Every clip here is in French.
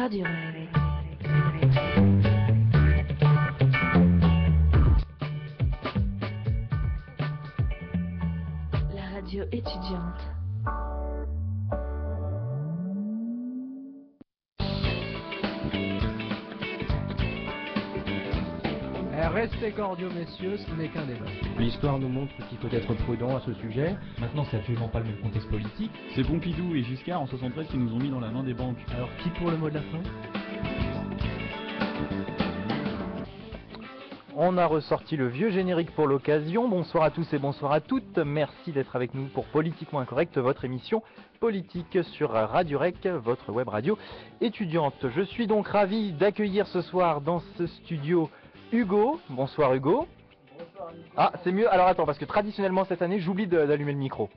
Radio. La radio étudiante. Restez cordiaux, messieurs, ce n'est qu'un débat. L'histoire nous montre qu'il faut être prudent à ce sujet. Maintenant, c'est absolument pas le même contexte politique. C'est Pompidou et Giscard en 73 qui nous ont mis dans la main des banques. Alors, qui pour le mot de la fin? On a ressorti le vieux générique pour l'occasion. Bonsoir à tous et bonsoir à toutes. Merci d'être avec nous pour Politiquement Incorrect, votre émission politique sur Radio Rec, votre web radio étudiante. Je suis donc ravi d'accueillir ce soir dans ce studio Hugo. Bonsoir Hugo. Bonsoir Nicolas. Ah, c'est mieux. Alors attends, parce que traditionnellement cette année, j'oublie d'allumer le micro.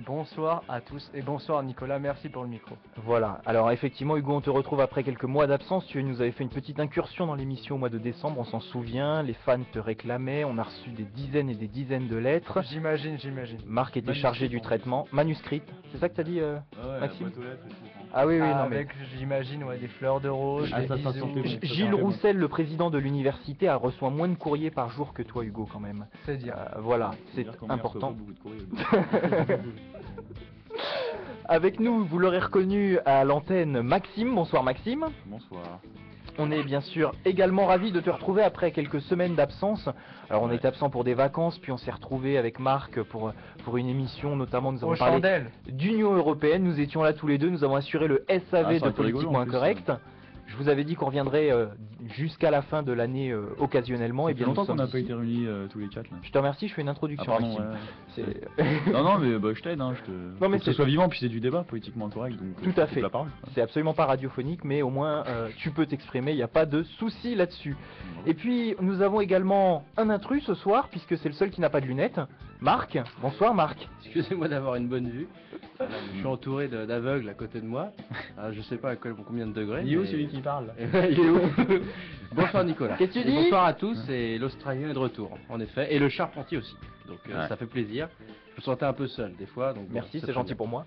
Bonsoir à tous et bonsoir Nicolas, merci pour le micro. Voilà, alors effectivement Hugo, on te retrouve après quelques mois d'absence. Tu nous avais fait une petite incursion dans l'émission au mois de décembre, on s'en souvient. Les fans te réclamaient, on a reçu des dizaines et des dizaines de lettres. J'imagine. Marc était chargé du traitement. Manuscrite, c'est ça que t'as dit Ouais, Maxime? la boîte aux lettres et tout. Ah oui, non mais... Avec, j'imagine, des fleurs de rose, Ah, des ça bisous. sentait bon. Gilles Roussel, le président de l'université, a reçu moins de courriers par jour que toi Hugo quand même. C'est dire. Voilà, Faut c'est dire qu'en mer, important. ça vaut beaucoup de courrier. Avec nous, vous l'aurez reconnu à l'antenne, Maxime. Bonsoir Maxime. Bonsoir. On est bien sûr également ravis de te retrouver après quelques semaines d'absence. Alors on Ouais. était absent pour des vacances, puis on s'est retrouvé avec Marc pour une émission, notamment nous avons Aux parlé chandelles. d'Union Européenne. Nous étions là tous les deux, nous avons assuré le SAV Ah, ça de aurait été rigolo, Politiquement en plus, Incorrect. Je vous avais dit qu'on reviendrait jusqu'à la fin de l'année occasionnellement. Ça Et fait bien nous longtemps qu'on sommes n'a pas ici. été réunis tous les quatre là. Je te remercie, je fais une introduction. Ah pardon, Maxime. ouais. C'est- Non mais je t'aide, hein, Non, mais faut que ce c'est- soit vivant, puis c'est du débat politiquement incorrect, donc Tout faut à couper fait. la parole. C'est absolument pas radiophonique, mais au moins tu peux t'exprimer, il n'y a pas de souci là-dessus. Et puis nous avons également un intrus ce soir, puisque c'est le seul qui n'a pas de lunettes. Marc, bonsoir Marc. Excusez-moi d'avoir une bonne vue. Je suis entouré d'aveugles à côté de moi. Alors, je sais pas à combien de degrés. Il est où mais- celui qui parle? Il est où? Bonsoir Nicolas. Qu'est-ce que tu Et dis? bonsoir à tous, et l'Australien est de retour, en effet, et le Charpentier aussi. Donc Ouais. ça fait plaisir. Je me sentais un peu seul des fois, donc bon, Merci, c'est très gentil bien. pour moi.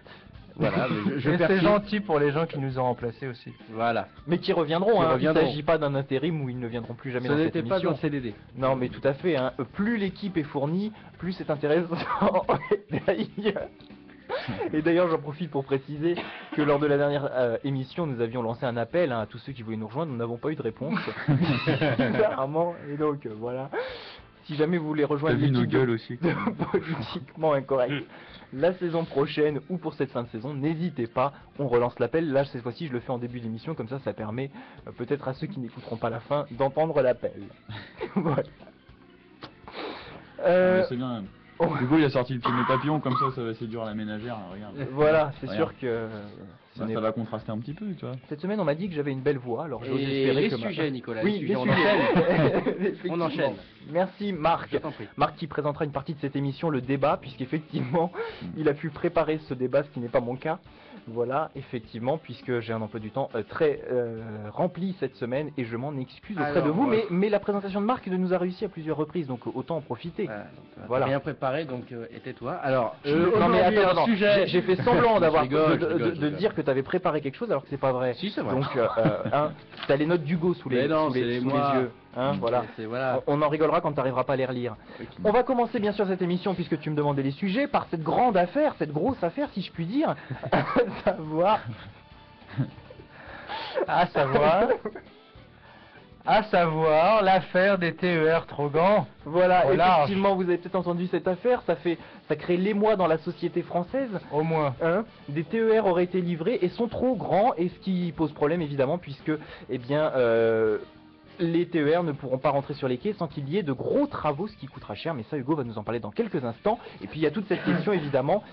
Voilà, mais je Et c'est persiste. gentil pour les gens qui nous ont remplacés aussi. Voilà. Mais qui reviendront, Qui hein. reviendront. Il ne s'agit pas d'un intérim où ils ne viendront plus jamais Ce dans cette n'était pas émission. un CDD. Non mais tout à fait, hein. Plus l'équipe est fournie, plus c'est intéressant. Et d'ailleurs j'en profite pour préciser que lors de la dernière émission nous avions lancé un appel à tous ceux qui voulaient nous rejoindre, nous n'avons pas eu de réponse. Bizarrement, et donc voilà. Si jamais vous voulez T'as rejoindre vu nos l'équipe gueules aussi? de Politiquement Incorrect la saison prochaine ou pour cette fin de saison, n'hésitez pas, on relance l'appel. Là cette fois-ci je le fais en début d'émission, comme ça permet peut-être à ceux qui n'écouteront pas la fin d'entendre l'appel. Voilà. Mais c'est bien. oh. Hugo il a sorti le film des papillons, comme ça va séduire la ménagère, là, regarde. Voilà, c'est Regarde. sûr que ce n'est- Ça va contraster un petit peu, tu vois. cette semaine on m'a dit que j'avais une belle voix, alors j'ose Et espérer les que sujets, Nicolas, Oui, les sujets, les on sujets. enchaîne. Effectivement. On enchaîne. Merci Marc. Je t'en prie. Marc qui présentera une partie de cette émission, le débat, puisqu'effectivement il a pu préparer ce débat, ce qui n'est pas mon cas. Voilà, effectivement, puisque j'ai un emploi du temps très rempli cette semaine et je m'en excuse auprès Alors, de vous, ouais. mais la présentation de Marc nous a réussi à plusieurs reprises, donc autant en profiter. Voilà, donc, Voilà. Rien préparé, donc et tais-toi. Alors, Non mais aujourd'hui, attends, un sujet. j'ai fait semblant d'avoir Je rigole, je de rigole. dire que tu avais préparé quelque chose alors que c'est pas vrai. Si, c'est vrai. Donc t'as les notes d'Hugo sous les Mais non, sous les- c'est sous moi. les yeux, hein, voilà. Voilà. On en rigolera quand tu n'arriveras pas à les relire. On va commencer bien sûr cette émission, puisque tu me demandais les sujets, par cette grande affaire, cette grosse affaire si je puis dire, À savoir l'affaire des TER Trogan. Voilà, Au large. effectivement vous avez peut-être entendu cette affaire, ça crée l'émoi dans la société française. Au moins. Hein, des TER auraient été livrés et sont trop grands, et ce qui pose problème évidemment puisque eh bien les TER ne pourront pas rentrer sur les quais sans qu'il y ait de gros travaux, ce qui coûtera cher, mais ça Hugo va nous en parler dans quelques instants. Et puis il y a toute cette question évidemment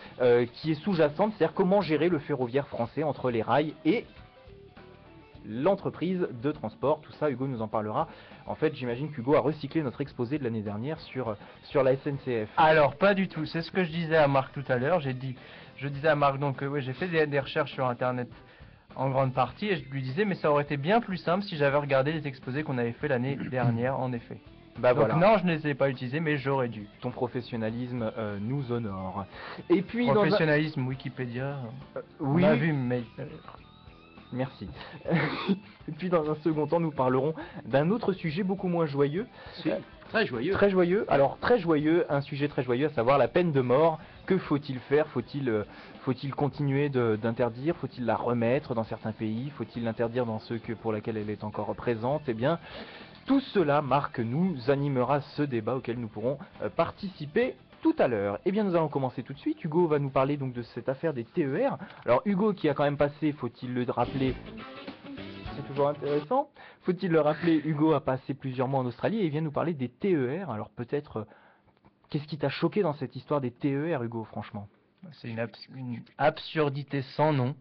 qui est sous-jacente, c'est-à-dire comment gérer le ferroviaire français entre les rails et l'entreprise de transport. Tout ça Hugo nous en parlera. En fait j'imagine qu'Hugo a recyclé notre exposé de l'année dernière sur la SNCF. Alors pas du tout, c'est ce que je disais à Marc tout à l'heure. Je disais à Marc donc oui, j'ai fait des recherches sur internet en grande partie et je lui disais mais ça aurait été bien plus simple si j'avais regardé les exposés qu'on avait fait l'année dernière en effet. Bah Donc voilà. non, je ne les ai pas utilisés mais j'aurais dû. Ton professionnalisme nous honore. Et puis dans un- Professionnalisme Wikipédia. oui, On a vu mais Merci. Et puis dans un second temps, nous parlerons d'un autre sujet beaucoup moins joyeux. Si, très joyeux. Très joyeux. Alors très joyeux, un sujet très joyeux, à savoir la peine de mort. Que faut-il faire? Faut-il continuer d'interdire? Faut-il la remettre dans certains pays? Faut-il l'interdire dans ceux pour lesquels elle est encore présente? Eh bien, tout cela, Marc, nous animera ce débat auquel nous pourrons participer tout à l'heure. Eh bien, nous allons commencer tout de suite. Hugo va nous parler donc de cette affaire des TER. Alors, Hugo qui a quand même passé, faut-il le rappeler, c'est toujours intéressant, faut-il le rappeler, Hugo a passé plusieurs mois en Australie et il vient nous parler des TER. Alors, peut-être, qu'est-ce qui t'a choqué dans cette histoire des TER, Hugo, franchement? C'est une absurdité sans nom,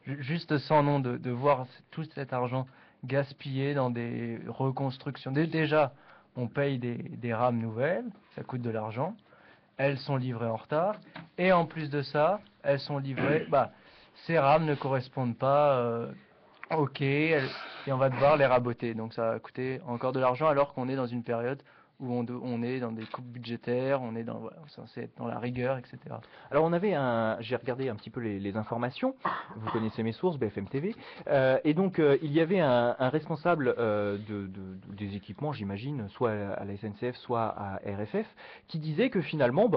juste sans nom de voir tout cet argent gaspillé dans des reconstructions. Déjà, on paye des rames nouvelles, ça coûte de l'argent, elles sont livrées en retard, et en plus de ça, elles sont livrées, ces rames ne correspondent pas, et on va devoir les raboter, donc ça va coûter encore de l'argent alors qu'on est dans une période où on est dans des coupes budgétaires, on est censé être dans la rigueur, etc. Alors j'ai regardé un petit peu les informations, vous connaissez mes sources, BFM TV, et donc il y avait un responsable des équipements, j'imagine, soit à la SNCF, soit à RFF, qui disait que finalement,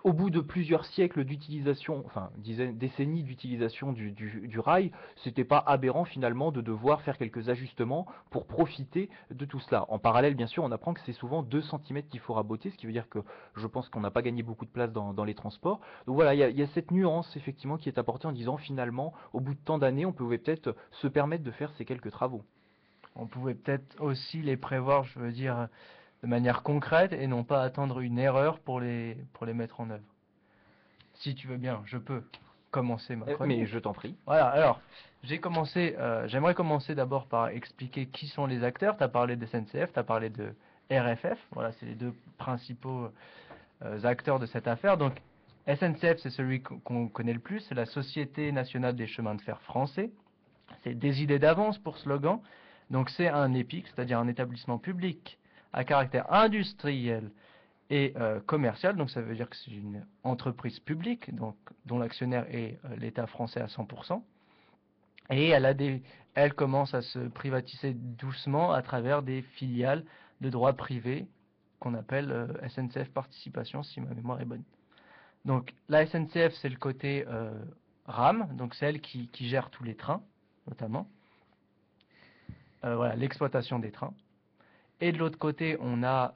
au bout de plusieurs siècles d'utilisation, enfin décennies d'utilisation du rail, c'était pas aberrant finalement de devoir faire quelques ajustements pour profiter de tout cela. En parallèle, bien sûr, on apprend que c'est souvent 2 cm qu'il faut raboter, ce qui veut dire que je pense qu'on n'a pas gagné beaucoup de place dans les transports. Donc voilà, il y a cette nuance effectivement qui est apportée en disant finalement, au bout de tant d'années, on pouvait peut-être se permettre de faire ces quelques travaux. On pouvait peut-être aussi les prévoir, je veux dire, de manière concrète et non pas attendre une erreur pour les mettre en œuvre. Si tu veux bien, je peux commencer ma chronique. Mais je t'en prie. Voilà, alors, j'aimerais commencer d'abord par expliquer qui sont les acteurs. Tu as parlé de SNCF, tu as parlé de RFF, voilà, c'est les 2 principaux acteurs de cette affaire. Donc, SNCF, c'est celui qu'on connaît le plus, c'est la Société Nationale des Chemins de Fer Français. C'est des idées d'avance pour slogan. Donc, c'est un EPIC, c'est-à-dire un établissement public à caractère industriel et commercial, donc ça veut dire que c'est une entreprise publique, donc, dont l'actionnaire est l'État français à 100%, et elle commence à se privatiser doucement à travers des filiales de droit privé qu'on appelle SNCF Participation, si ma mémoire est bonne. Donc la SNCF, c'est le côté rame, donc c'est elle qui gère tous les trains, notamment, voilà, l'exploitation des trains. Et de l'autre côté, on a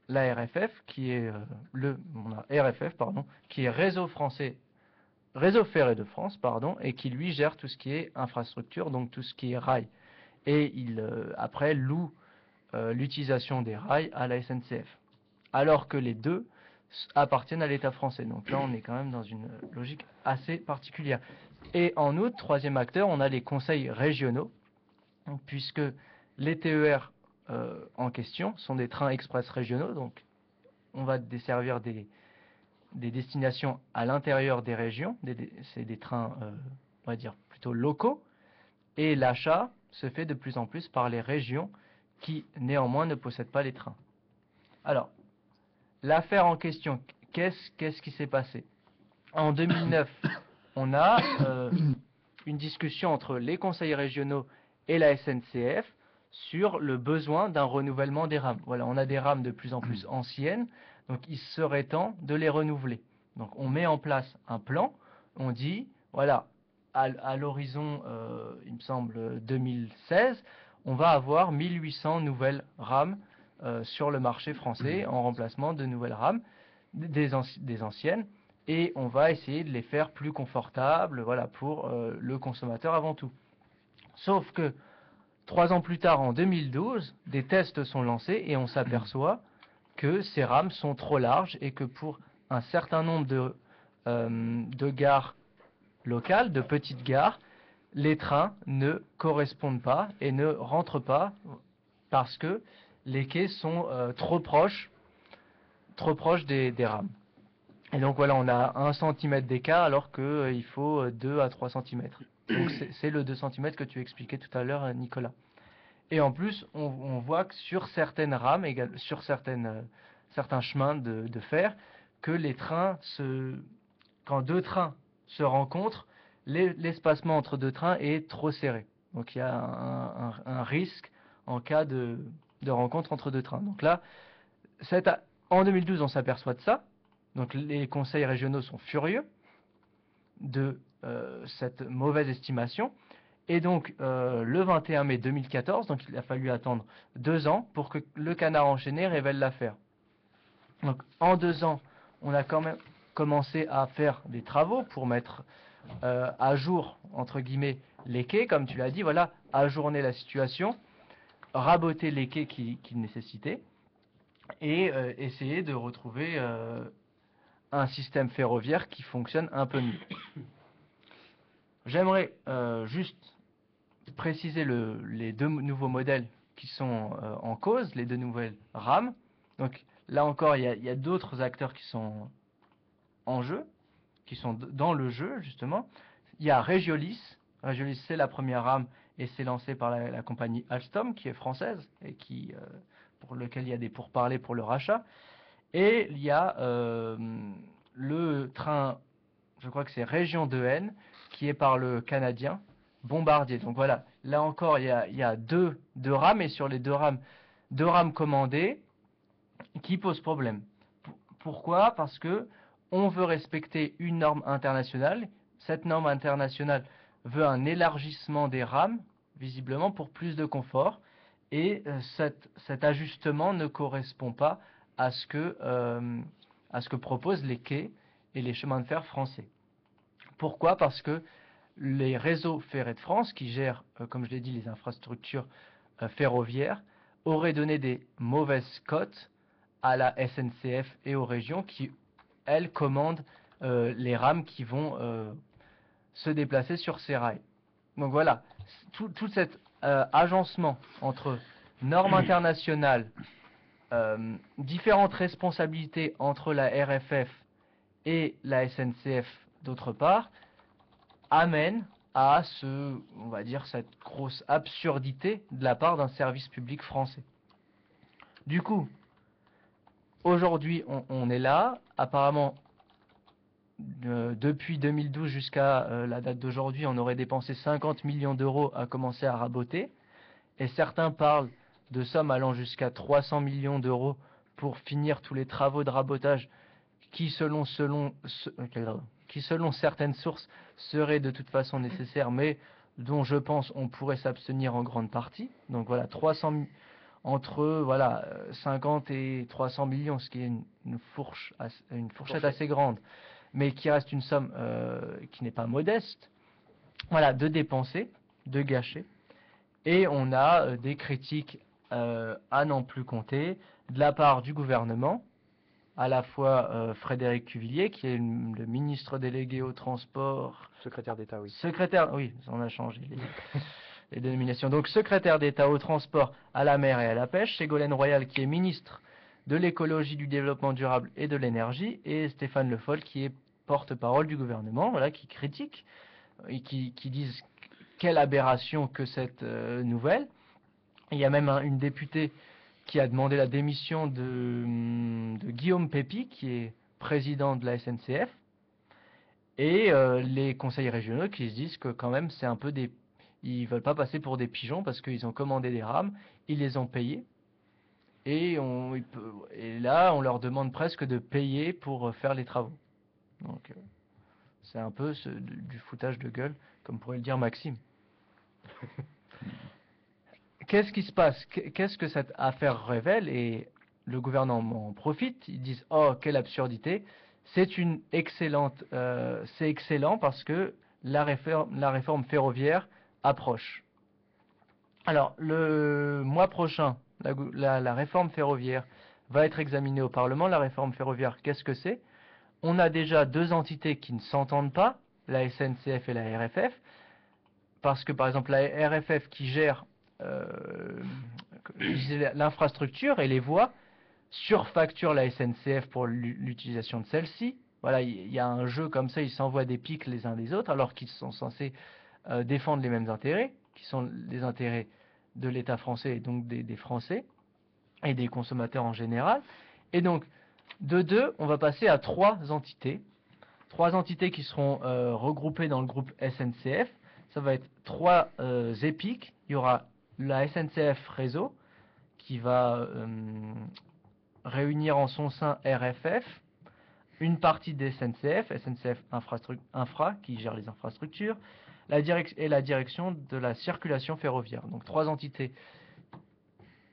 la RFF, qui est qui est Réseau Ferré de France, et qui lui gère tout ce qui est infrastructure, donc tout ce qui est rail. Et il après loue l'utilisation des rails à la SNCF. Alors que les deux appartiennent à l'État français. Donc là, on est quand même dans une logique assez particulière. Et en outre, troisième acteur, on a les conseils régionaux, puisque les TER en question sont des trains express régionaux, donc on va desservir des destinations à l'intérieur des régions, c'est des trains, on va dire, plutôt locaux, et l'achat se fait de plus en plus par les régions qui, néanmoins, ne possèdent pas les trains. Alors, l'affaire en question, qu'est-ce qui s'est passé? En 2009, on a une discussion entre les conseils régionaux et la SNCF sur le besoin d'un renouvellement des rames. Voilà, on a des rames de plus en plus anciennes, donc il serait temps de les renouveler. Donc on met en place un plan, on dit, voilà, à l'horizon, il me semble, 2016, on va avoir 1800 nouvelles rames sur le marché français en remplacement de nouvelles rames, des anciennes, et on va essayer de les faire plus confortables, voilà, pour le consommateur avant tout. Sauf que 3 ans plus tard, en 2012, des tests sont lancés et on s'aperçoit que ces rames sont trop larges et que pour un certain nombre de gares locales, de petites gares, les trains ne correspondent pas et ne rentrent pas parce que les quais sont trop proches des rames. Et donc voilà, on a 1 cm d'écart alors qu'il faut 2 à 3 cm. Donc c'est le 2 cm que tu expliquais tout à l'heure, Nicolas. Et en plus, on voit que sur certaines rames, sur certains chemins de fer, que les trains quand 2 trains se rencontrent, l'espacement entre deux trains est trop serré. Donc il y a un risque en cas de rencontre entre deux trains. Donc là, en 2012, on s'aperçoit de ça. Donc les conseils régionaux sont furieux de cette mauvaise estimation. Et donc le 21 mai 2014, donc il a fallu attendre 2 ans pour que le Canard enchaîné révèle l'affaire. Donc en 2 ans, on a quand même commencé à faire des travaux pour mettre à jour, entre guillemets, les quais, comme tu l'as dit, voilà, ajourner la situation, raboter les quais qu'il nécessitait, et essayer de retrouver un système ferroviaire qui fonctionne un peu mieux. J'aimerais juste préciser les 2 nouveaux modèles qui sont en cause, les 2 nouvelles rames. Donc là encore, il y a d'autres acteurs qui sont en jeu, qui sont dans le jeu justement. Il y a Regiolis. Regiolis, c'est la première rame et c'est lancé par la compagnie Alstom qui est française et pour lequel il y a des pourparlers pour le rachat. Et il y a le train, je crois que c'est Région 2N, qui est par le Canadien Bombardier. Donc voilà, là encore, il y a deux rames, et sur les deux rames commandées qui posent problème. Pourquoi? Parce que on veut respecter une norme internationale. Cette norme internationale veut un élargissement des rames, visiblement pour plus de confort, et cet ajustement ne correspond pas à ce que proposent les quais et les chemins de fer français. Pourquoi? Parce que les réseaux ferrés de France, qui gèrent, comme je l'ai dit, les infrastructures ferroviaires, auraient donné des mauvaises cotes à la SNCF et aux régions qui, elles, commandent les rames qui vont se déplacer sur ces rails. Donc voilà, tout cet agencement entre normes internationales, différentes responsabilités entre la RFF et la SNCF d'autre part, amène à on va dire, cette grosse absurdité de la part d'un service public français. Du coup, aujourd'hui, on est là. Apparemment, depuis 2012 jusqu'à la date d'aujourd'hui, on aurait dépensé 50 millions d'euros à commencer à raboter. Et certains parlent de sommes allant jusqu'à 300 millions d'euros pour finir tous les travaux de rabotage qui, selon certaines sources, seraient de toute façon nécessaires, mais dont je pense on pourrait s'abstenir en grande partie. Donc voilà, entre 50 et 300 millions, ce qui est une fourchette assez grande, mais qui reste une somme qui n'est pas modeste, voilà, de dépenser, de gâcher. Et on a des critiques à n'en plus compter de la part du gouvernement, à la fois Frédéric Cuvillier, qui est le ministre délégué au transport... Secrétaire d'État, oui. Oui, on a changé les dénominations. Donc, secrétaire d'État au transport, à la mer et à la pêche, Ségolène Royal, qui est ministre de l'écologie, du développement durable et de l'énergie, et Stéphane Le Foll, qui est porte-parole du gouvernement, voilà, qui critique, et qui disent quelle aberration que cette nouvelle. Il y a même une députée qui a demandé la démission de Guillaume Pépi, qui est président de la SNCF, et les conseils régionaux qui se disent que quand même c'est un peu ils veulent pas passer pour des pigeons parce qu'ils ont commandé des rames, ils les ont payées, et là on leur demande presque de payer pour faire les travaux. Donc c'est un peu du foutage de gueule, comme pourrait le dire Maxime. Qu'est-ce qui se passe? Qu'est-ce que cette affaire révèle? Et le gouvernement en profite. Ils disent: oh, quelle absurdité! C'est excellent parce que la réforme ferroviaire approche. Alors, le mois prochain, la réforme ferroviaire va être examinée au Parlement. La réforme ferroviaire, qu'est-ce que c'est? On a déjà 2 entités qui ne s'entendent pas, la SNCF et la RFF, parce que par exemple la RFF qui gère l'infrastructure et les voies surfacture la SNCF pour l'utilisation de celle-ci. Voilà, il y a un jeu comme ça, ils s'envoient des piques les uns des autres alors qu'ils sont censés défendre les mêmes intérêts, qui sont les intérêts de l'État français et donc des Français et des consommateurs en général. Et donc de 2, on va passer à 3 entités 3 entités qui seront regroupées dans le groupe SNCF. Ça va être 3 EPIC. Il y aura la SNCF Réseau qui va réunir en son sein RFF, une partie des SNCF Infra qui gère les infrastructures, et la direction de la circulation ferroviaire. Donc 3 entités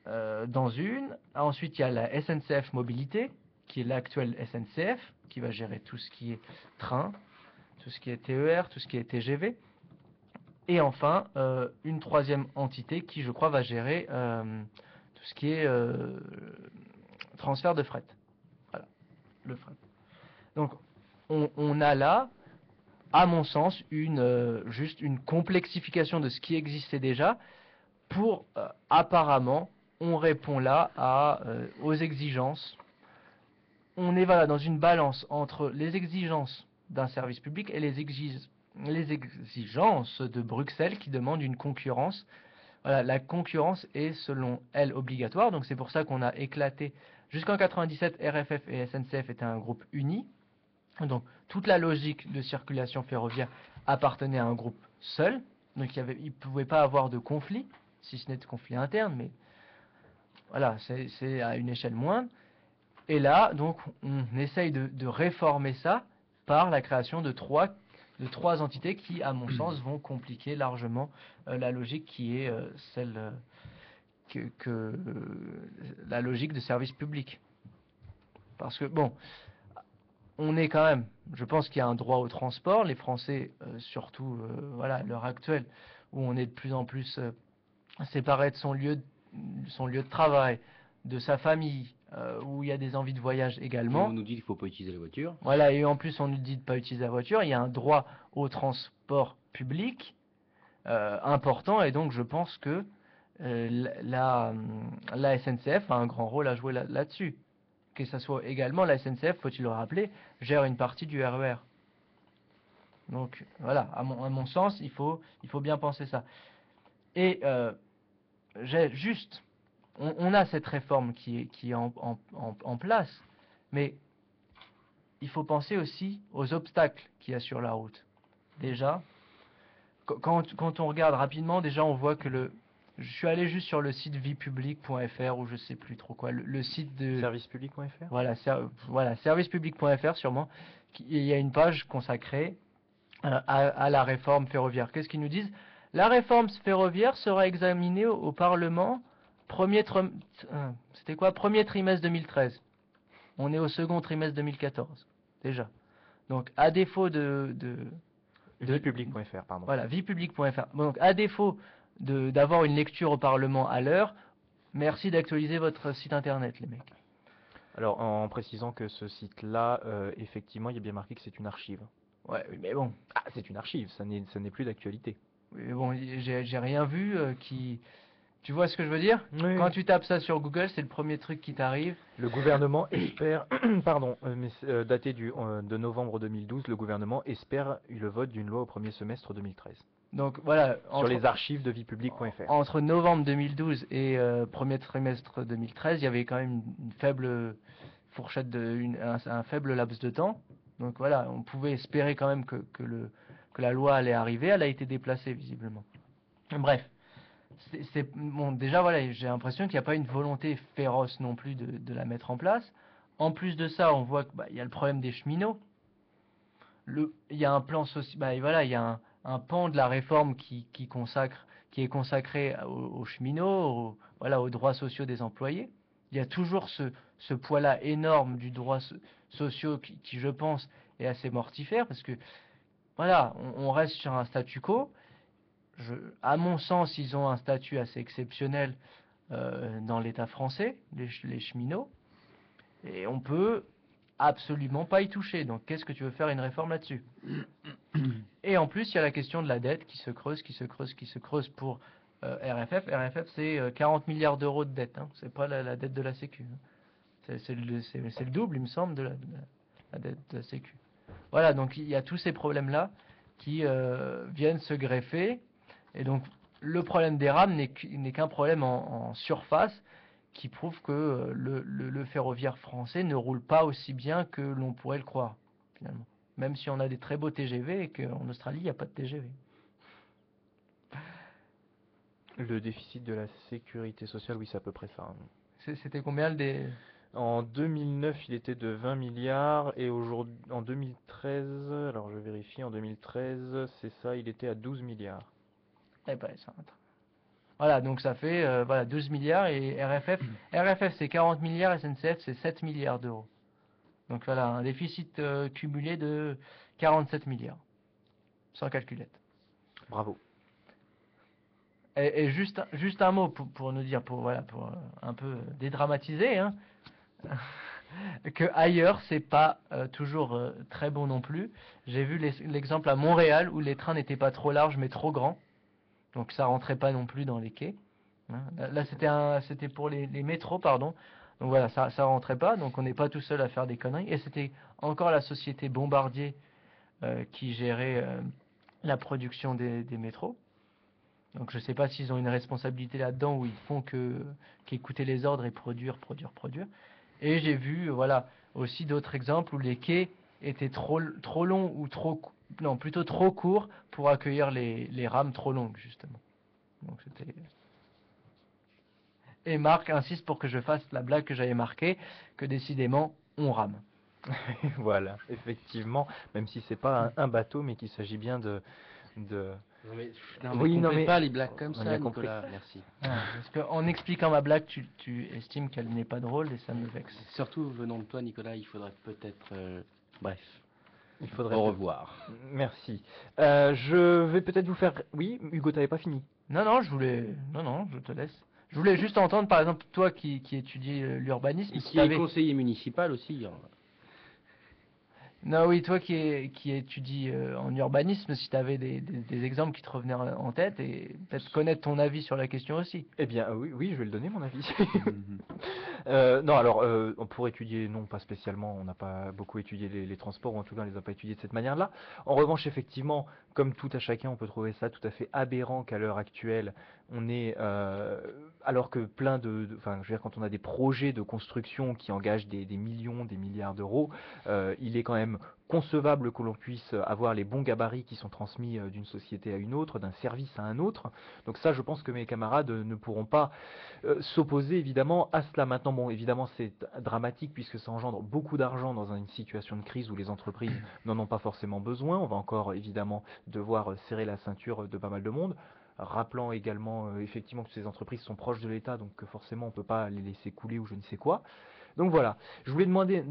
dans une. Ensuite, il y a la SNCF Mobilité, qui est l'actuelle SNCF, qui va gérer tout ce qui est train, tout ce qui est TER, tout ce qui est TGV. Et enfin, une 3e entité qui, je crois, va gérer tout ce qui est transfert de fret. Voilà, le fret. Donc, on a là, à mon sens, juste une complexification de ce qui existait déjà pour, apparemment, on répond là aux exigences. On est dans une balance entre les exigences d'un service public et les exigences de Bruxelles qui demandent une concurrence. Voilà, la concurrence est selon elle obligatoire, donc c'est pour ça qu'on a éclaté. Jusqu'en 97, RFF et SNCF étaient un groupe uni. Donc toute la logique de circulation ferroviaire appartenait à un groupe seul. Donc il ne pouvait pas avoir de conflit, si ce n'est de conflit interne, mais voilà, c'est à une échelle moindre. Et là, donc, on essaye de réformer ça par la création de trois entités qui, à mon sens, vont compliquer largement la logique qui est celle la logique de service public. Parce que, bon, on est quand même, je pense qu'il y a un droit au transport. Les Français, surtout voilà, à l'heure actuelle, où on est de plus en plus séparé de son lieu de travail, de sa famille, où il y a des envies de voyage également. On nous dit qu'il ne faut pas utiliser la voiture. Voilà, et en plus on nous dit de ne pas utiliser la voiture. Il y a un droit au transport public important, et donc je pense que la SNCF a un grand rôle à jouer là-dessus. Que ça soit également la SNCF, faut-il le rappeler, gère une partie du RER. Donc voilà, à mon sens, il faut bien penser ça. Et on a cette réforme qui est en place, mais il faut penser aussi aux obstacles qu'il y a sur la route. Déjà, quand on regarde rapidement, déjà on voit que je suis allé juste sur le site viepublic.fr ou je sais plus trop quoi, le site de Servicepublic.fr. Voilà, servicepublic.fr sûrement. Il y a une page consacrée à la réforme ferroviaire. Qu'est-ce qu'ils nous disent? La réforme ferroviaire sera examinée au Parlement premier trimestre 2013. On est au second trimestre 2014 déjà. Donc à défaut Viepublic.fr, pardon. Voilà, viepublic.fr. Donc à défaut d'avoir une lecture au Parlement à l'heure, merci d'actualiser votre site internet, les mecs. Alors, en précisant que ce site-là, effectivement, il y a bien marqué que c'est une archive. Ouais, mais bon. Ah, c'est une archive, ça n'est plus d'actualité. Mais bon, j'ai rien vu qui... Tu vois ce que je veux dire? Oui. Quand tu tapes ça sur Google, c'est le premier truc qui t'arrive. Le gouvernement espère, pardon, daté de novembre 2012, le gouvernement espère le vote d'une loi au premier semestre 2013. Donc voilà. Sur les archives de viepublic.fr. Entre novembre 2012 et premier trimestre 2013, il y avait quand même une faible fourchette, un faible laps de temps. Donc voilà, on pouvait espérer quand même que la loi allait arriver. Elle a été déplacée visiblement. Bref. Bon, déjà voilà, j'ai l'impression qu'il n'y a pas une volonté féroce non plus de la mettre en place. En plus de ça, on voit qu'il y a le problème des cheminots. Il y a un plan social, voilà, il y a un pan de la réforme qui est consacré aux cheminots, aux droits sociaux des employés. Il y a toujours ce poids-là énorme du droit social qui, je pense, est assez mortifère parce que voilà, on reste sur un statu quo. À mon sens, ils ont un statut assez exceptionnel dans l'État français, les cheminots, et on peut absolument pas y toucher. Donc, qu'est-ce que tu veux faire une réforme là-dessus? Et en plus, il y a la question de la dette qui se creuse pour RFF. RFF, c'est 40 milliards d'euros de dette. Hein. C'est pas la dette de la Sécu. Hein. C'est le double, il me semble, de la dette de la Sécu. Voilà, donc il y a tous ces problèmes-là qui viennent se greffer. Et donc, le problème des rames n'est qu'un problème en surface qui prouve que le ferroviaire français ne roule pas aussi bien que l'on pourrait le croire, finalement. Même si on a des très beaux TGV et qu'en Australie, il n'y a pas de TGV. Le déficit de la sécurité sociale, oui, c'est à peu près ça, hein. C'était combien des... En 2009, il était de 20 milliards et aujourd'hui, en 2013, alors je vérifie, en 2013, c'est ça, il était à 12 milliards. Eh ben, voilà, donc ça fait voilà, 12 milliards et RFF c'est 40 milliards, SNCF c'est 7 milliards d'euros. Donc voilà, un déficit cumulé de 47 milliards, sans calculette. Bravo. Et juste un mot pour nous dire, voilà, pour un peu dédramatiser, hein, que ailleurs c'est pas toujours très bon non plus. J'ai vu l'exemple à Montréal où les trains n'étaient pas trop larges mais trop grands, donc ça rentrait pas non plus dans les quais. Hein. Là c'était pour les métros, pardon. Donc voilà, ça rentrait pas, donc on n'est pas tout seul à faire des conneries. Et c'était encore la société Bombardier qui gérait la production des métros. Donc je sais pas s'ils ont une responsabilité là-dedans ou ils font qu'écouter les ordres et produire. Et j'ai vu voilà aussi d'autres exemples où les quais étaient trop longs ou non, plutôt trop courts pour accueillir les rames trop longues justement. Donc c'était... Et Marc insiste pour que je fasse la blague que j'avais marquée, que décidément on rame. Voilà, effectivement, même si c'est pas un bateau, mais qu'il s'agit bien de... Non mais, Oui, non, complète mais- pas les blagues comme on a ça, compris. Nicolas. Merci. Parce qu'en expliquant ma blague, tu estimes qu'elle n'est pas drôle et ça me vexe. Surtout venant de toi, Nicolas, il faudrait peut-être. Bref. Il faudrait... Au revoir. Merci. Je vais peut-être vous faire... Oui, Hugo, t'avais pas fini. Non, je te laisse. Je voulais juste entendre, par exemple, toi qui étudies l'urbanisme, Et si qui est t'avais... conseiller municipal aussi. Hein. Non, oui, toi qui étudies en urbanisme, si tu avais des exemples qui te revenaient en tête et peut-être connaître ton avis sur la question aussi. Eh bien, oui, je vais le donner, mon avis. Mhm. Non, alors, pour étudier, non, pas spécialement. On n'a pas beaucoup étudié les transports, ou en tout cas, on les a pas étudiés de cette manière-là. En revanche, effectivement, comme tout à chacun, on peut trouver ça tout à fait aberrant qu'à l'heure actuelle, on est, alors que enfin, je veux dire, quand on a des projets de construction qui engagent des millions, des milliards d'euros, il est quand même concevable que l'on puisse avoir les bons gabarits qui sont transmis d'une société à une autre, d'un service à un autre. Donc ça, je pense que mes camarades ne pourront pas s'opposer évidemment à cela. Maintenant, bon, évidemment, c'est dramatique puisque ça engendre beaucoup d'argent dans une situation de crise où les entreprises n'en ont pas forcément besoin. On va encore évidemment devoir serrer la ceinture de pas mal de monde. Rappelant également effectivement que ces entreprises sont proches de l'État, donc que forcément on ne peut pas les laisser couler ou je ne sais quoi. Donc voilà, je voulais demander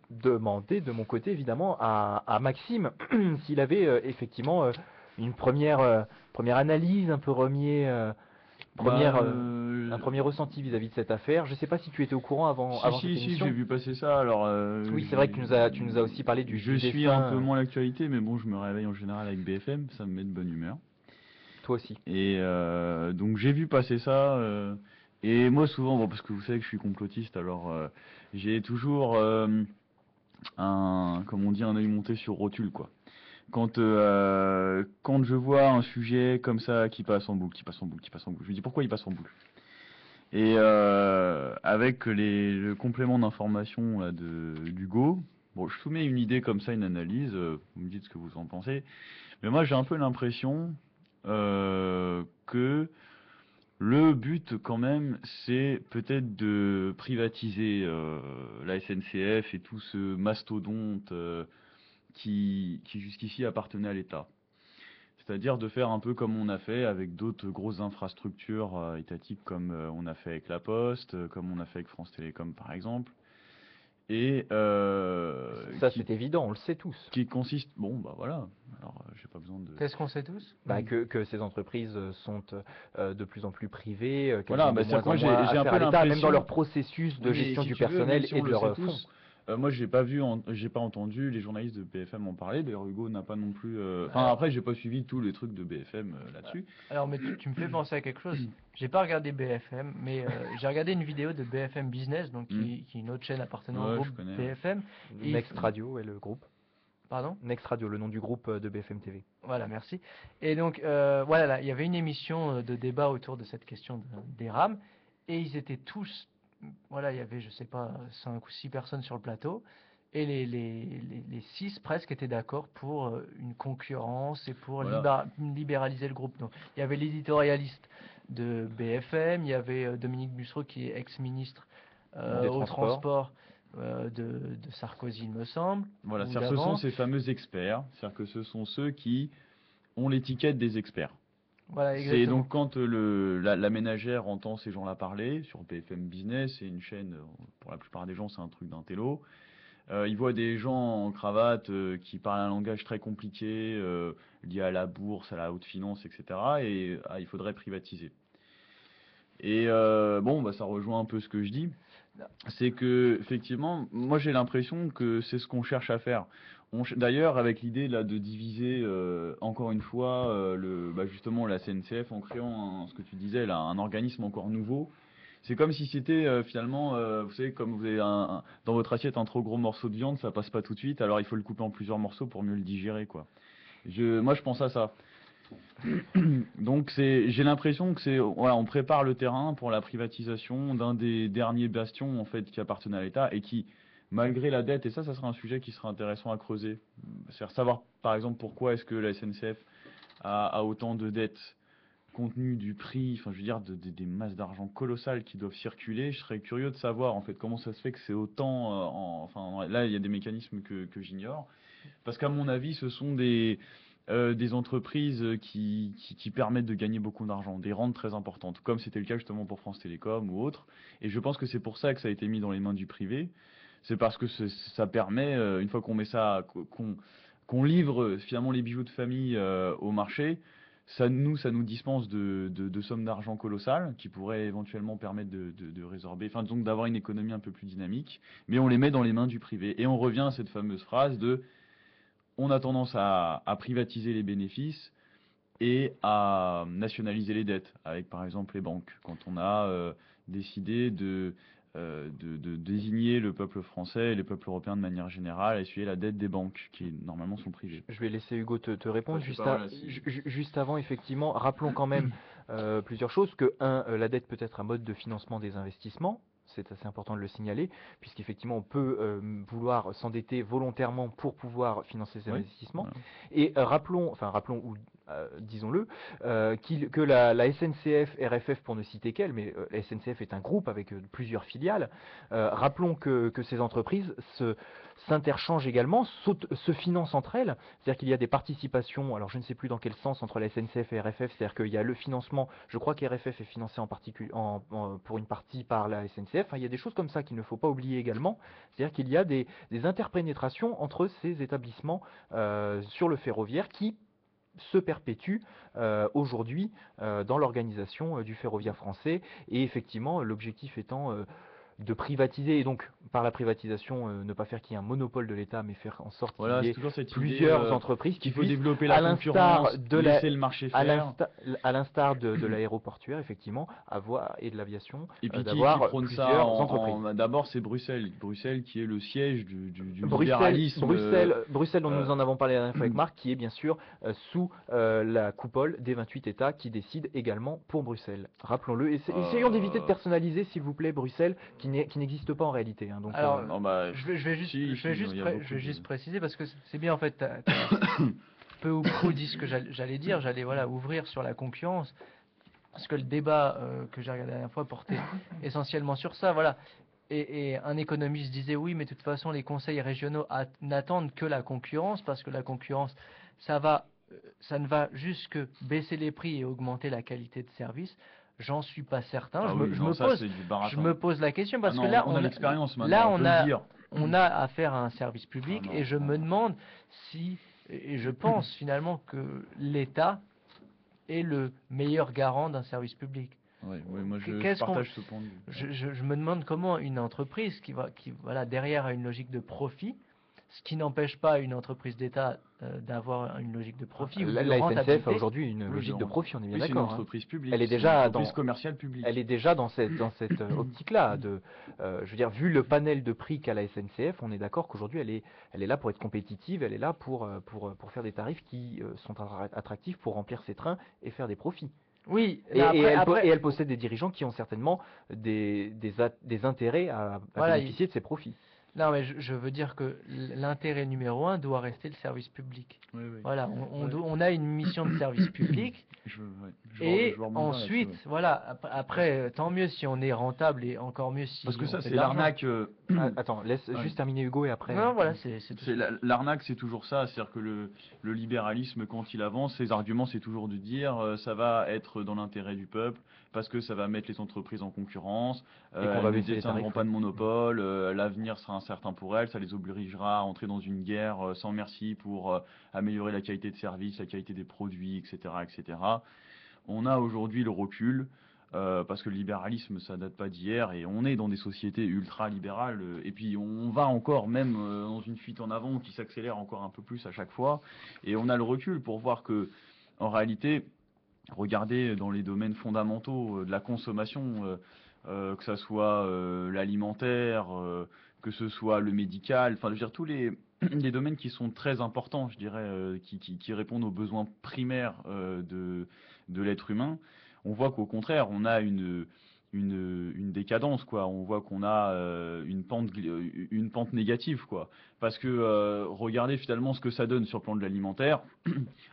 de mon côté évidemment à Maxime s'il avait effectivement une première analyse, un peu un premier ressenti vis-à-vis de cette affaire. Je ne sais pas si tu étais au courant avant cette Si, émission. j'ai vu passer ça. Alors, Oui, c'est vrai que tu nous as aussi parlé du Je suis défunt, un peu moins l'actualité, mais bon, je me réveille en général avec BFM, ça me met de bonne humeur. toi aussi. Et donc j'ai vu passer ça. Et moi souvent, bon, parce que vous savez que je suis complotiste, alors j'ai toujours comme on dit, un œil monté sur rotule, quoi. Quand je vois un sujet comme ça qui passe en boucle, je me dis pourquoi il passe en boucle. Et avec le complément d'information là, d'Hugo, bon, je soumets une idée comme ça, une analyse, vous me dites ce que vous en pensez. Mais moi j'ai un peu l'impression que le but quand même, c'est peut-être de privatiser la SNCF et tout ce mastodonte qui jusqu'ici appartenait à l'État. C'est-à-dire de faire un peu comme on a fait avec d'autres grosses infrastructures étatiques comme on a fait avec La Poste, comme on a fait avec France Télécom par exemple. Et Ça, c'est évident, on le sait tous. qui consiste, bon bah voilà, alors j'ai pas besoin de... Qu'est-ce qu'on sait tous? Bah, que ces entreprises sont de plus en plus privées, qu'elles Voilà, ont de bah, moins c'est-à-dire que moi, en moins j'ai un affaire peu à l'État, même dans l'impression- leur processus de Oui, mais gestion si du tu veux, personnel même si et on de le leurs sait fonds. tous, moi j'ai pas entendu les journalistes de BFM en parler. D'ailleurs Hugo n'a pas non plus. Enfin Alors- après j'ai pas suivi tous les trucs de BFM là-dessus. Alors, mais tu me fais penser à quelque chose. J'ai pas regardé BFM, mais j'ai regardé une vidéo de BFM Business, donc qui est une autre chaîne appartenant au Ouais, groupe je connais, ouais. BFM. Et Next Radio est le groupe. Pardon? Next Radio, le nom du groupe de BFM TV. Voilà, merci. Et donc, voilà, là, il y avait une émission de débat autour de cette question des rames, et ils étaient tous, voilà, il y avait, je sais pas, 5 ou 6 personnes sur le plateau, Et les 6 presque étaient d'accord pour une concurrence et pour Voilà. libéraliser le groupe. Donc, il y avait l'éditorialiste de BFM, il y avait Dominique Bussereau qui est ex-ministre Des au transports. transport de Sarkozy, il me semble. Voilà, ou c'est-à-dire ce sont d'avant. ces fameux experts, c'est-à-dire que ce sont ceux qui ont l'étiquette des experts. Voilà, C'est exactement. donc quand la ménagère entend ces gens-là parler sur BFM Business, c'est une chaîne, pour la plupart des gens, c'est un truc d'intello. Ils voient des gens en cravate qui parlent un langage très compliqué, lié à la bourse, à la haute finance, etc. Et il faudrait privatiser. Et bon, bah, ça rejoint un peu ce que je dis. C'est que, effectivement, moi j'ai l'impression que c'est ce qu'on cherche à faire. D'ailleurs, avec l'idée là de diviser encore une fois justement la CNCF en créant ce que tu disais là, un organisme encore nouveau. C'est comme si c'était finalement, vous savez, comme vous avez dans votre assiette un trop gros morceau de viande, ça passe pas tout de suite, alors il faut le couper en plusieurs morceaux pour mieux le digérer, quoi. Moi je pense à ça. Donc j'ai l'impression que voilà, on prépare le terrain pour la privatisation d'un des derniers bastions en fait qui appartenait à l'État et qui, malgré la dette, et ça sera un sujet qui sera intéressant à creuser, c'est savoir par exemple pourquoi est-ce que la SNCF a autant de dettes compte tenu du prix, enfin je veux dire des masses d'argent colossales qui doivent circuler. Je serais curieux de savoir en fait comment ça se fait que c'est autant, enfin là il y a des mécanismes que j'ignore, parce qu'à mon avis ce sont des entreprises qui permettent de gagner beaucoup d'argent, des rentes très importantes, comme c'était le cas justement pour France Télécom ou autres. Et je pense que c'est pour ça que ça a été mis dans les mains du privé. C'est parce que ça permet, une fois qu'on met ça, qu'on livre finalement les bijoux de famille au marché, ça nous dispense de sommes d'argent colossales qui pourraient éventuellement permettre de résorber, enfin donc d'avoir une économie un peu plus dynamique, mais on les met dans les mains du privé. Et on revient à cette fameuse phrase de on a tendance à privatiser les bénéfices et à nationaliser les dettes, avec par exemple les banques. Quand on a décidé de désigner le peuple français et les peuples européens de manière générale à essuyer la dette des banques, qui normalement sont privées. Je vais laisser Hugo te répondre. Enfin, je sais pas, voilà, si- Juste avant, effectivement, rappelons quand même plusieurs choses. La dette peut être un mode de financement des investissements. C'est assez important de le signaler, puisqu'effectivement, on peut vouloir s'endetter volontairement pour pouvoir financer ces Oui, investissements. voilà. Et rappelons, ou disons-le, que la SNCF, RFF pour ne citer qu'elle, mais la SNCF est un groupe avec plusieurs filiales. Rappelons que ces entreprises s'interchangent également, se financent entre elles. C'est-à-dire qu'il y a des participations, alors je ne sais plus dans quel sens, entre la SNCF et RFF, c'est-à-dire qu'il y a le financement, je crois qu'RFF est financé en particulier pour une partie par la SNCF. Enfin, il y a des choses comme ça qu'il ne faut pas oublier également. C'est-à-dire qu'il y a des interpénétrations entre ces établissements sur le ferroviaire qui se perpétuent aujourd'hui dans l'organisation du ferroviaire français. Et effectivement, l'objectif étant de privatiser, et donc par la privatisation, ne pas faire qu'il y ait un monopole de l'État, mais faire en sorte qu'il Voilà, y c'est ait toujours cette idée plusieurs entreprises qui qu'il faut puissent, développer à la l'instar concurrence, de laisser le marché faire. à l'instar de l'aéroportuaire, effectivement, et de l'aviation, Et puis qui d'avoir prône ça plusieurs entreprises. d'abord c'est Bruxelles. Bruxelles qui est le siège du Bruxelles, libéralisme. Bruxelles, dont nous en avons parlé la dernière fois avec euh, Marc, qui est bien sûr sous la coupole des 28 États qui décident également pour Bruxelles. Rappelons-le. Essayons d'éviter de personnaliser, s'il vous plaît, Bruxelles, qui n'existe pas en réalité. Hein. Donc, Alors, non, bah, je vais juste, si, je vais si, juste, il y a pré- beaucoup je vais de- juste préciser parce que c'est bien en fait, t'as peu ou prou dit ce que j'allais dire, j'allais voilà, ouvrir sur la concurrence, parce que le débat que j'ai regardé la dernière fois portait essentiellement sur ça, voilà. Et un économiste disait oui, mais de toute façon les conseils régionaux n'attendent que la concurrence, parce que la concurrence, ça ne va juste que baisser les prix et augmenter la qualité de service. J'en suis pas certain. Ah oui, non, ça, c'est du Je baratin. me pose la question parce Ah que non, là, on a l'expérience maintenant, là, on peut le dire. on a affaire à un service public Ah non, et je me demande si, et je pense finalement que l'État est le meilleur garant d'un service public. Ouais, moi je Qu'est-ce qu'on- partage ce point de vue. Je me demande comment une entreprise voilà, derrière a une logique de profit, ce qui n'empêche pas une entreprise d'État d'avoir une logique de profit ou de la SNCF a rentabilité. aujourd'hui une Oui, logique de profit, on est bien Oui, c'est une d'accord. Hein. entreprise publique. Elle est c'est une déjà entreprise dans- commerciale publique. Elle est déjà dans cette optique-là. Je veux dire, vu le panel de prix qu'a la SNCF, on est d'accord qu'aujourd'hui, elle est là pour être compétitive, elle est là pour faire des tarifs qui sont attractifs pour remplir ses trains et faire des profits. Oui, Et, mais après, et elle possède des dirigeants qui ont certainement des intérêts à Voilà, bénéficier de ces profits. Non, mais je veux dire que l'intérêt numéro un doit rester le service public. Oui, oui. Voilà, Ouais. on a une mission de service public. Et je veux rebondir ensuite, là-dessus, ouais. voilà, après, tant mieux si on est rentable et encore mieux si Parce que on ça, fait c'est de l'argent. l'arnaque. Ah, attends, laisse Ouais. juste terminer Hugo et après. Non, voilà, c'est tout. L'arnaque, c'est toujours ça. C'est-à-dire que le libéralisme, quand il avance, ses arguments, c'est toujours de dire ça va être dans l'intérêt du peuple, parce que ça va mettre les entreprises en concurrence, qu'on va elles ne baisser les détiendront tarifs, pas de ouais. monopole, l'avenir sera incertain pour elles, ça les obligera à entrer dans une guerre sans merci pour améliorer la qualité de service, la qualité des produits, etc., etc. On a aujourd'hui le recul. Parce que le libéralisme, ça date pas d'hier, et on est dans des sociétés ultra-libérales, et puis on va encore même dans une fuite en avant qui s'accélère encore un peu plus à chaque fois, et on a le recul pour voir que, en réalité, regardez dans les domaines fondamentaux de la consommation, que ça soit l'alimentaire, que ce soit le médical, enfin, je veux dire, tous les domaines qui sont très importants, je dirais, qui répondent aux besoins primaires de l'être humain. On voit qu'au contraire, on a une décadence, quoi. On voit qu'on a une pente négative, quoi. Parce que regardez finalement ce que ça donne sur le plan de l'alimentaire.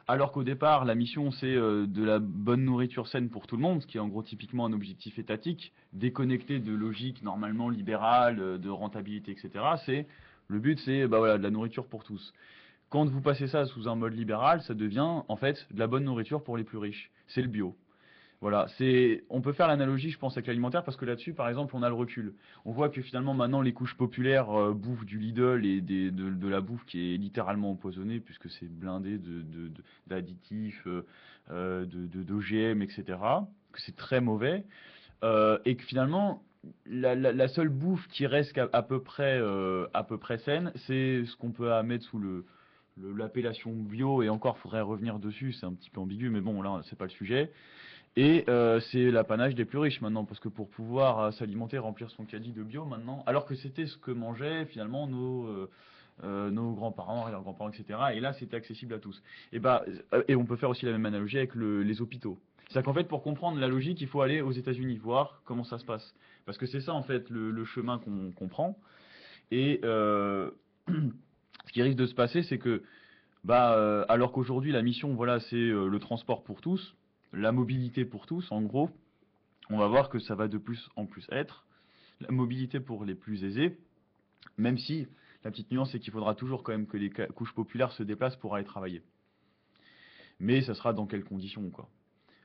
Alors qu'au départ, la mission, c'est de la bonne nourriture saine pour tout le monde, ce qui est en gros typiquement un objectif étatique, déconnecté de logique normalement libérale, de rentabilité, etc. Le but, c'est bah, voilà, de la nourriture pour tous. Quand vous passez ça sous un mode libéral, ça devient en fait de la bonne nourriture pour les plus riches. C'est le bio. Voilà, on peut faire l'analogie, je pense, avec l'alimentaire, parce que là-dessus, par exemple, on a le recul. On voit que finalement, maintenant, les couches populaires bouffent du Lidl et de la bouffe qui est littéralement empoisonnée, puisque c'est blindé d'additifs, d'OGM, etc., que c'est très mauvais, et que finalement, la seule bouffe qui reste à peu près saine, c'est ce qu'on peut mettre sous l'appellation bio, et encore, faudrait revenir dessus, c'est un petit peu ambigu, mais bon, là, c'est pas le sujet. Et c'est l'apanage des plus riches maintenant, parce que pour pouvoir s'alimenter, remplir son caddie de bio maintenant, alors que c'était ce que mangeaient finalement nos grands-parents, arrière-grands-parents, etc. Et là, c'était accessible à tous. Et on peut faire aussi la même analogie avec les hôpitaux. C'est-à-dire qu'en fait, pour comprendre la logique, il faut aller aux États-Unis, voir comment ça se passe. Parce que c'est ça, en fait, le chemin qu'on prend. Et ce qui risque de se passer, c'est que, alors qu'aujourd'hui, la mission, voilà, c'est le transport pour tous, la mobilité pour tous, en gros, on va voir que ça va de plus en plus être la mobilité pour les plus aisés, même si la petite nuance, c'est qu'il faudra toujours quand même que les couches populaires se déplacent pour aller travailler. Mais ça sera dans quelles conditions, quoi.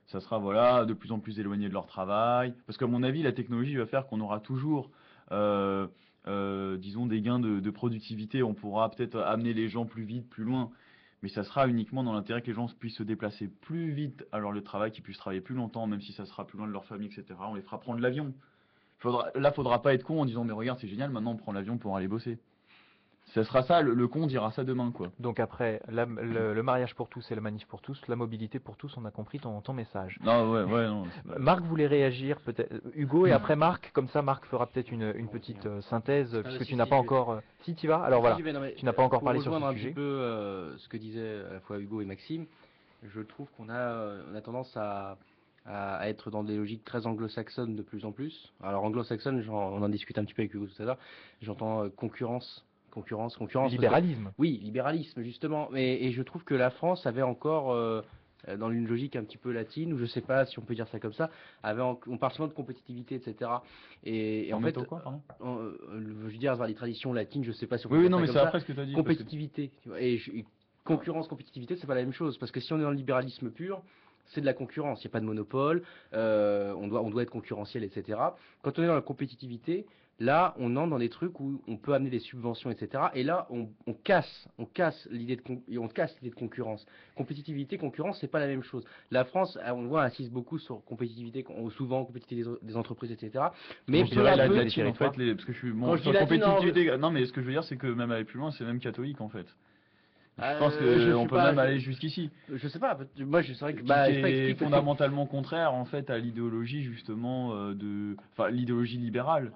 Ça sera, voilà, de plus en plus éloigné de leur travail, parce qu'à mon avis, la technologie va faire qu'on aura toujours, disons, des gains de productivité, on pourra peut-être amener les gens plus vite, plus loin, mais ça sera uniquement dans l'intérêt que les gens puissent se déplacer plus vite à leur lieu de travail, qu'ils puissent travailler plus longtemps, même si ça sera plus loin de leur famille, etc. On les fera prendre l'avion. Faudra pas être con en disant mais regarde c'est génial, maintenant on prend l'avion pour aller bosser. Ça sera ça, le con dira ça demain, quoi. Donc après, le mariage pour tous et la manif pour tous, la mobilité pour tous, on a compris ton message. Non, ouais, non. Marc voulait réagir, peut-être Hugo, et après Marc, comme ça Marc fera peut-être une petite synthèse, puisque tu n'as pas encore... Si, tu vas. Alors voilà, tu n'as pas encore parlé sur ce un sujet. petit peu ce que disaient à la fois Hugo et Maxime, je trouve qu'on a tendance à être dans des logiques très anglo-saxonnes de plus en plus. Alors anglo-saxonne, on en discute un petit peu avec Hugo tout à l'heure, j'entends concurrence. Libéralisme. Oui, libéralisme justement. Et je trouve que la France avait encore, dans une logique un petit peu latine, ou je sais pas si on peut dire ça comme ça, on parle souvent de compétitivité, etc. Et en fait, quoi, pardon je veux dire vers les traditions latines, je sais pas si on peut Oui, dire non, ça mais comme c'est ça. après ce que tu as dit. Compétitivité. Tu vois, et concurrence, compétitivité, c'est pas la même chose. Parce que si on est dans le libéralisme pur, c'est de la concurrence. Il n'y a pas de monopole, on doit être concurrentiel, etc. Quand on est dans la compétitivité, là, on entre dans des trucs où on peut amener des subventions, etc. Et là, on casse l'idée de concurrence. Compétitivité, concurrence, c'est pas la même chose. La France, on voit, insiste beaucoup sur compétitivité, souvent compétitivité des entreprises, etc. Mais je peu dirais à la peu, latine, en fait, parce que je suis Quand je sur dis latine, compétitivité. Non, mais ce que je veux dire, c'est que même aller plus loin, c'est même catholique, en fait. Je pense je qu'on suis peut pas- même aller jusqu'ici. je sais pas. Moi, c'est vrai que Qui je sais pas est expliquer. fondamentalement contraire en fait à l'idéologie justement l'idéologie libérale.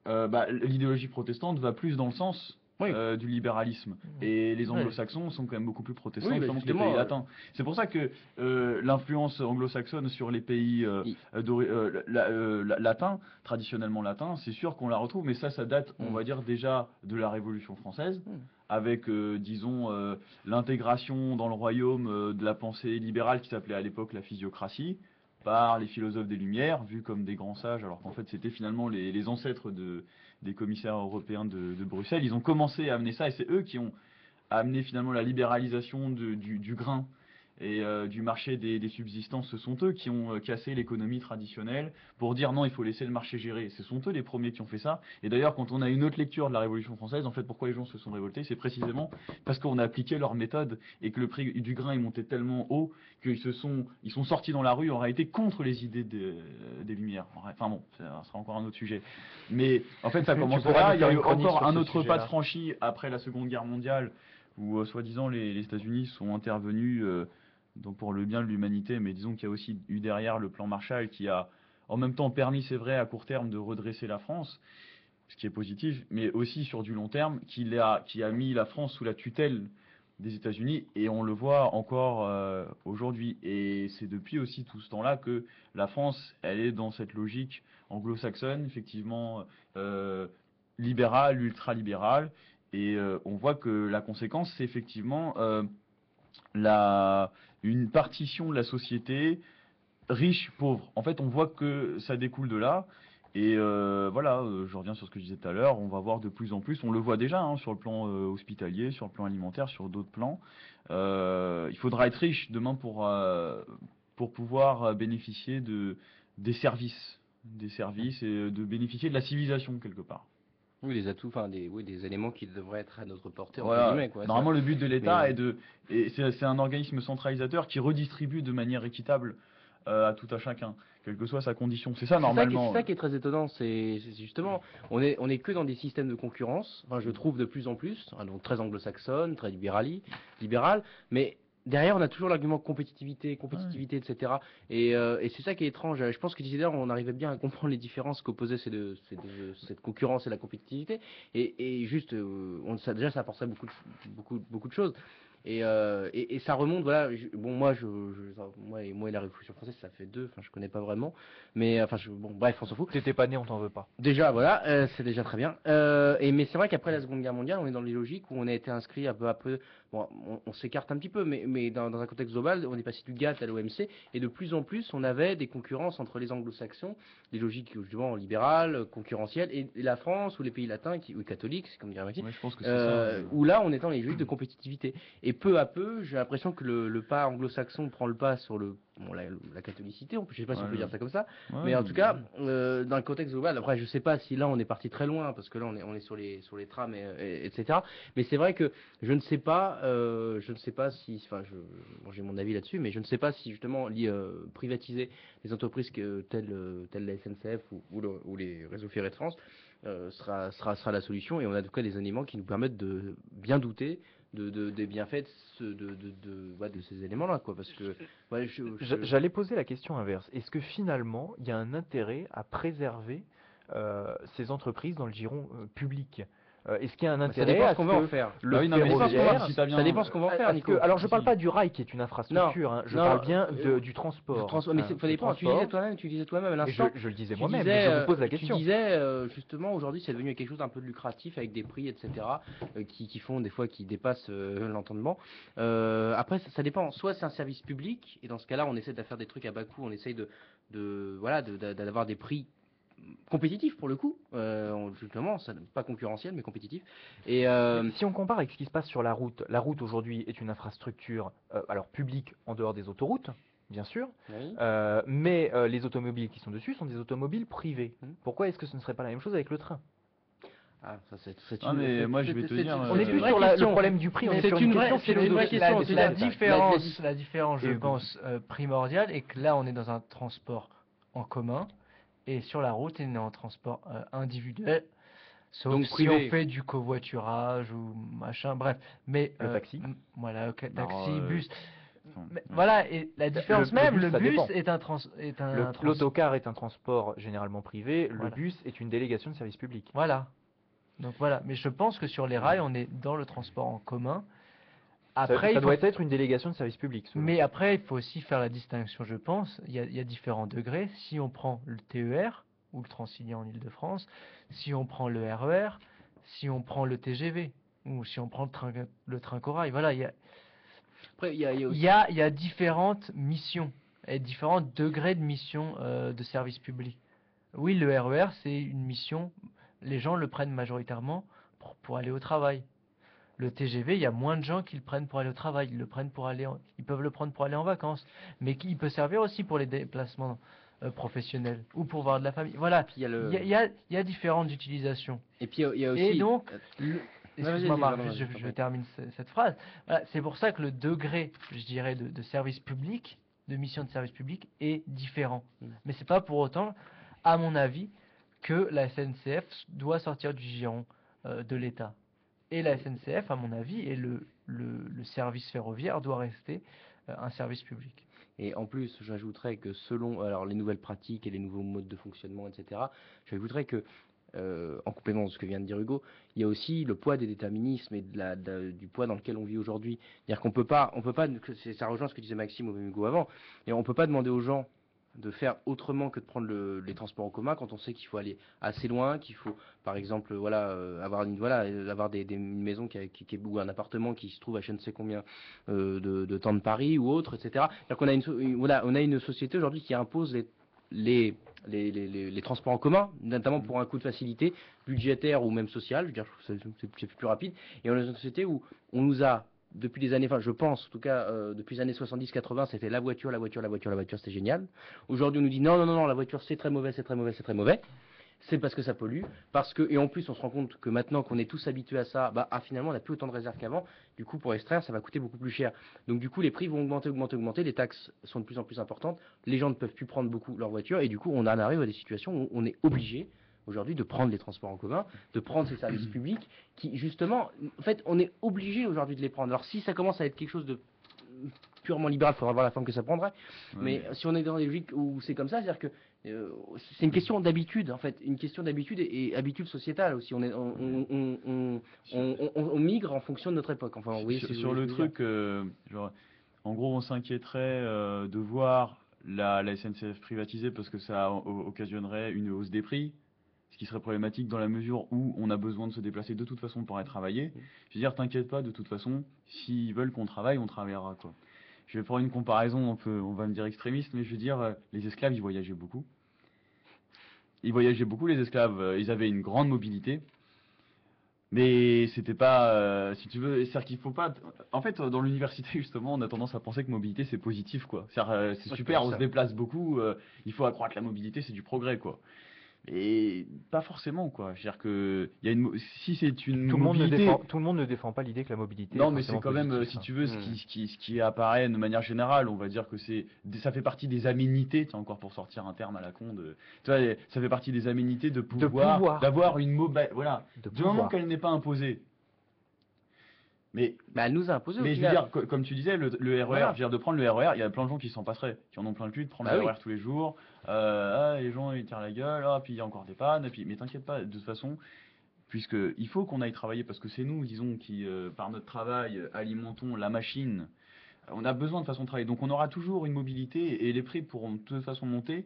L'idéologie protestante va plus dans le sens Oui. du libéralisme. Et les anglo-saxons sont quand même beaucoup plus protestants Oui, bah, justement que les justement, pays latins. C'est pour ça que l'influence anglo-saxonne sur les pays latins, traditionnellement latins, c'est sûr qu'on la retrouve, mais ça date, on va dire, déjà de la Révolution française, avec, disons, l'intégration dans le royaume de la pensée libérale qui s'appelait à l'époque la physiocratie, par les philosophes des Lumières, vus comme des grands sages, alors qu'en fait c'était finalement les ancêtres des commissaires européens de Bruxelles. Ils ont commencé à amener ça, et c'est eux qui ont amené finalement la libéralisation du grain et du marché des subsistances. Ce sont eux qui ont cassé l'économie traditionnelle pour dire non, il faut laisser le marché gérer. Ce sont eux les premiers qui ont fait ça. Et d'ailleurs, quand on a une autre lecture de la Révolution française, en fait, pourquoi les gens se sont révoltés, c'est précisément parce qu'on a appliqué leur méthode et que le prix du grain est monté tellement haut qu'ils ils sont sortis dans la rue en réalité contre les idées des Lumières. Enfin bon, ça sera encore un autre sujet. Mais en fait, ça commence là. Il y a eu encore un autre pas de franchi après la Seconde Guerre mondiale où, soi-disant, les États-Unis sont intervenus donc pour le bien de l'humanité, mais disons qu'il y a aussi eu derrière le plan Marshall qui a en même temps permis, c'est vrai, à court terme de redresser la France, ce qui est positif, mais aussi sur du long terme, qui a mis la France sous la tutelle des États-Unis, et on le voit encore aujourd'hui. Et c'est depuis aussi tout ce temps-là que la France, elle est dans cette logique anglo-saxonne, effectivement libérale, ultra-libérale, et on voit que la conséquence, c'est effectivement une partition de la société riche-pauvre. En fait, on voit que ça découle de là. Et voilà, je reviens sur ce que je disais tout à l'heure, on va voir de plus en plus, on le voit déjà sur le plan hospitalier, sur le plan alimentaire, sur d'autres plans. Il faudra être riche demain pour pouvoir bénéficier des services et de bénéficier de la civilisation quelque part. Oui, les atouts, enfin des éléments qui devraient être à notre portée, entre Voilà. guillemets, quoi. Normalement, le but de l'État Mais- et c'est un organisme centralisateur qui redistribue de manière équitable à tout à chacun, quelle que soit sa condition. C'est ça normalement. C'est ça qui est très étonnant, c'est justement, on est que dans des systèmes de concurrence, enfin, je trouve de plus en plus, hein, donc très anglo-saxonne, très libéral, mais derrière on a toujours l'argument compétitivité, etc. Et c'est ça qui est étrange. Je pense que d'ici là on arrivait bien à comprendre les différences qu'opposaient cette concurrence et la compétitivité, et juste, déjà ça apporterait beaucoup de choses. Et ça remonte, voilà. Bon, moi et la Révolution française, ça fait deux. Enfin, je connais pas vraiment, mais enfin, bon, bref, on s'en fout. T'étais pas né, on t'en veut pas. Déjà, voilà, c'est déjà très bien. Mais c'est vrai qu'après la Seconde Guerre mondiale, on est dans les logiques où on a été inscrit un peu à peu. Bon, on s'écarte un petit peu, mais dans un contexte global, on est passé du GATT à l'OMC, et de plus en plus, on avait des concurrences entre les Anglo-Saxons, des logiques justement libérales, concurrentielles, et la France ou les pays latins ou catholiques, comme dirait Maxime. Ouais, je pense que c'est ça. Où là, on est dans les logiques de compétitivité. Et peu à peu, j'ai l'impression que le pas anglo-saxon prend le pas sur la catholicité. Je sais pas si on peut dire ça comme ça. Ouais, Mais en tout cas, dans le contexte global, après, je sais pas si là on est parti très loin, parce que là on est sur les trams, etc. Mais c'est vrai que je ne sais pas si, enfin, bon, j'ai mon avis là-dessus, mais je ne sais pas si justement privatiser les entreprises telles la SNCF ou les réseaux ferrés de France sera la solution. Et on a en tout cas des éléments qui nous permettent de bien douter des bienfaits de ces éléments-là, quoi. Parce que ouais, J'allais poser la question inverse. Est-ce que finalement, il y a un intérêt à préserver ces entreprises dans le giron public? Est-ce qu'il y a un ça intérêt dépend à ce qu'on ce va en que faire. le Bah oui, non, mais ferroviaire... si t'as bien- Ça dépend ce qu'on va en faire, Parce Nico. que- alors je parle Si. pas du rail qui est une infrastructure, hein, je non, parle bien du transport. Mais Hein, ça le dépend, tu transport. disais toi-même à Mais l'instant. je le disais Tu moi-même, disais, mais je vous pose la question. Tu disais justement aujourd'hui c'est devenu quelque chose d'un peu lucratif avec des prix, etc. Qui font des fois qui dépassent l'entendement. Après ça dépend, soit c'est un service public et dans ce cas-là on essaie de faire des trucs à bas coût, on essaye d'avoir des prix compétitifs pour le coup, justement, pas concurrentiel mais compétitif. Et Si on compare avec ce qui se passe sur la route aujourd'hui est une infrastructure alors publique en dehors des autoroutes, bien sûr, oui. mais les automobiles qui sont dessus sont des automobiles privés. Mhm. Pourquoi est-ce que ce ne serait pas la même chose avec le train? Ah, ça c'est Ah, mais moi, je vais te dire, On n'est c'est plus une vraie sur le question. problème du prix, on Mais est c'est sur une une vraie- question c'est une vraie philosophique. question. C'est La différence, je Et- pense, primordiale est que là, on est dans un transport en commun et sur la route, on est en transport individuel. Sauf Donc si privé. on fait du covoiturage ou machin, bref. Mais Le taxi. voilà, ok, Non, taxi, bus. enfin, Mais ouais. voilà, et la différence le même, bus, le ça bus dépend. est un L'autocar est un transport généralement privé, le Voilà. bus est une délégation de service public. Voilà. Donc voilà, mais je pense que sur les rails, on est dans le transport en commun. Ça Après, il faut- doit être une délégation de service public. selon mais après, il faut aussi faire la distinction, je pense. Il y a différents degrés. Si on prend le TER ou le Transilien en Île-de-France, si on prend le RER, si on prend le TGV ou si on prend le train corail, voilà, Après, il y a aussi. il y a différentes missions et différents degrés de mission de service public. Oui, le RER, c'est une mission, les gens le prennent majoritairement pour aller au travail. Le TGV, il y a moins de gens qui le prennent pour aller au travail, ils peuvent le prendre pour aller en vacances, mais il peut servir aussi pour les déplacements professionnels ou pour voir de la famille. Voilà, Puis il y a le. il y a différentes utilisations. Et puis il y a aussi. Et donc, vas-y, excuse-moi vas-y, Marc, pardon, juste, vas-y, je termine cette phrase. Voilà, c'est pour ça que le degré, je dirais, de service public, de mission de service public est différent. Mais c'est pas pour autant, à mon avis, que la SNCF doit sortir du giron de l'État. Et la SNCF, à mon avis, et le service ferroviaire doit rester un service public. Et en plus, j'ajouterais que selon alors, les nouvelles pratiques et les nouveaux modes de fonctionnement, etc., j'ajouterais que, en complément de ce que vient de dire Hugo, il y a aussi le poids des déterminismes et du poids dans lequel on vit aujourd'hui. C'est-à-dire qu'on peut pas, ça rejoint ce que disait Maxime ou même Hugo avant, et on peut pas demander aux gens de faire autrement que de prendre les transports en commun quand on sait qu'il faut aller assez loin, qu'il faut par exemple avoir une maison ou un appartement qui se trouve à je ne sais combien de temps de Paris ou autre, etc. C'est-à-dire qu'on a on a une société aujourd'hui qui impose les transports en commun, notamment pour un coût de facilité budgétaire ou même social, je veux dire, c'est plus rapide, et on est dans une société où on nous a depuis des années, enfin je pense en tout cas depuis les années 70-80, c'était la voiture, c'était génial. Aujourd'hui on nous dit non, la voiture c'est très mauvais, c'est très mauvais, c'est très mauvais. C'est parce que ça pollue, et en plus on se rend compte que maintenant qu'on est tous habitués à ça, finalement on n'a plus autant de réserves qu'avant, du coup pour extraire ça va coûter beaucoup plus cher. Donc du coup les prix vont augmenter, les taxes sont de plus en plus importantes, les gens ne peuvent plus prendre beaucoup leur voiture, et du coup on en arrive à des situations où on est obligé aujourd'hui de prendre les transports en commun, de prendre ces services publics qui justement, en fait on est obligé aujourd'hui de les prendre. Alors si ça commence à être quelque chose de purement libéral, il faudra voir la forme que ça prendrait. Ouais, Mais si on est dans des logiques où c'est comme ça, c'est-à-dire que c'est une question d'habitude, en fait, une question d'habitude et habitude sociétale aussi. On migre en fonction de notre époque. Enfin, oui, sur le truc, genre, en gros, on s'inquiéterait de voir la SNCF privatisée parce que ça occasionnerait une hausse des prix, ce qui serait problématique dans la mesure où on a besoin de se déplacer de toute façon pour aller travailler. Je veux dire, t'inquiète pas, de toute façon, s'ils veulent qu'on travaille, on travaillera, quoi. Je vais prendre une comparaison, on va me dire extrémiste, mais je veux dire, les esclaves, ils voyageaient beaucoup. Ils voyageaient beaucoup, les esclaves, ils avaient une grande mobilité. Mais c'était pas, si tu veux, c'est-à-dire qu'il faut pas. En fait, dans l'université justement, on a tendance à penser que mobilité c'est positif, quoi. C'est-à-dire, c'est Moi, je super, pense on se ça. déplace beaucoup, il faut accroître la mobilité, c'est du progrès, quoi. Et pas forcément, quoi. Je veux dire que il y a si c'est une Tout le monde mobilité. tout le monde ne défend pas l'idée que la mobilité Non, est mais c'est forcément quand même, positive, si hein. tu veux, ce qui apparaît de manière générale, on va dire que ça fait partie des aménités, tiens, encore pour sortir un terme à la con, tu vois, ça fait partie des aménités de pouvoir. d'avoir une voilà, De du moment pouvoir. qu'elle n'est pas imposée. Mais Elle nous a imposé au je veux final. dire, comme tu disais, le RER, Voilà. je veux dire, de prendre le RER, il y a plein de gens qui s'en passeraient, qui en ont plein le cul de prendre Bah le oui. RER tous les jours. Les gens ils tirent la gueule, puis il y a encore des pannes, mais t'inquiète pas, de toute façon, puisque il faut qu'on aille travailler parce que c'est nous, disons, qui par notre travail alimentons la machine. On a besoin de façon de travailler, donc on aura toujours une mobilité et les prix pourront de toute façon monter.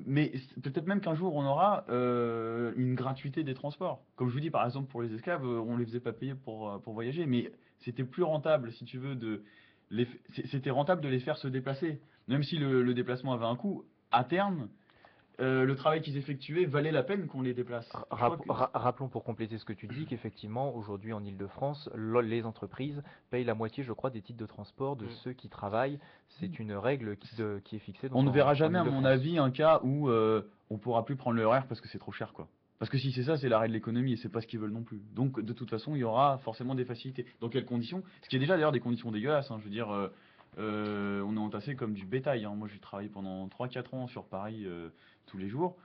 Mais peut-être même qu'un jour on aura une gratuité des transports. Comme je vous dis, par exemple, pour les esclaves, on les faisait pas payer pour voyager, mais c'était plus rentable, si tu veux, c'était rentable de les faire se déplacer. Même si le déplacement avait un coût, à terme, le travail qu'ils effectuaient valait la peine qu'on les déplace. Je crois que- Rappelons pour compléter ce que tu dis qu'effectivement aujourd'hui en Île-de-France, les entreprises payent la moitié, je crois, des titres de transport de ceux qui travaillent. C'est une règle qui est fixée. Donc On ne en- verra en jamais, à mon Île-de-France. avis, un cas où on pourra plus prendre le RER parce que c'est trop cher, quoi. Parce que si c'est ça, c'est l'arrêt de l'économie et c'est pas ce qu'ils veulent non plus. Donc, de toute façon, il y aura forcément des facilités. Dans quelles conditions? Ce qui est déjà d'ailleurs des conditions dégueulasses, hein. Je veux dire, on est entassé comme du bétail, hein. Moi, j'ai travaillé pendant 3-4 ans sur Paris tous les jours.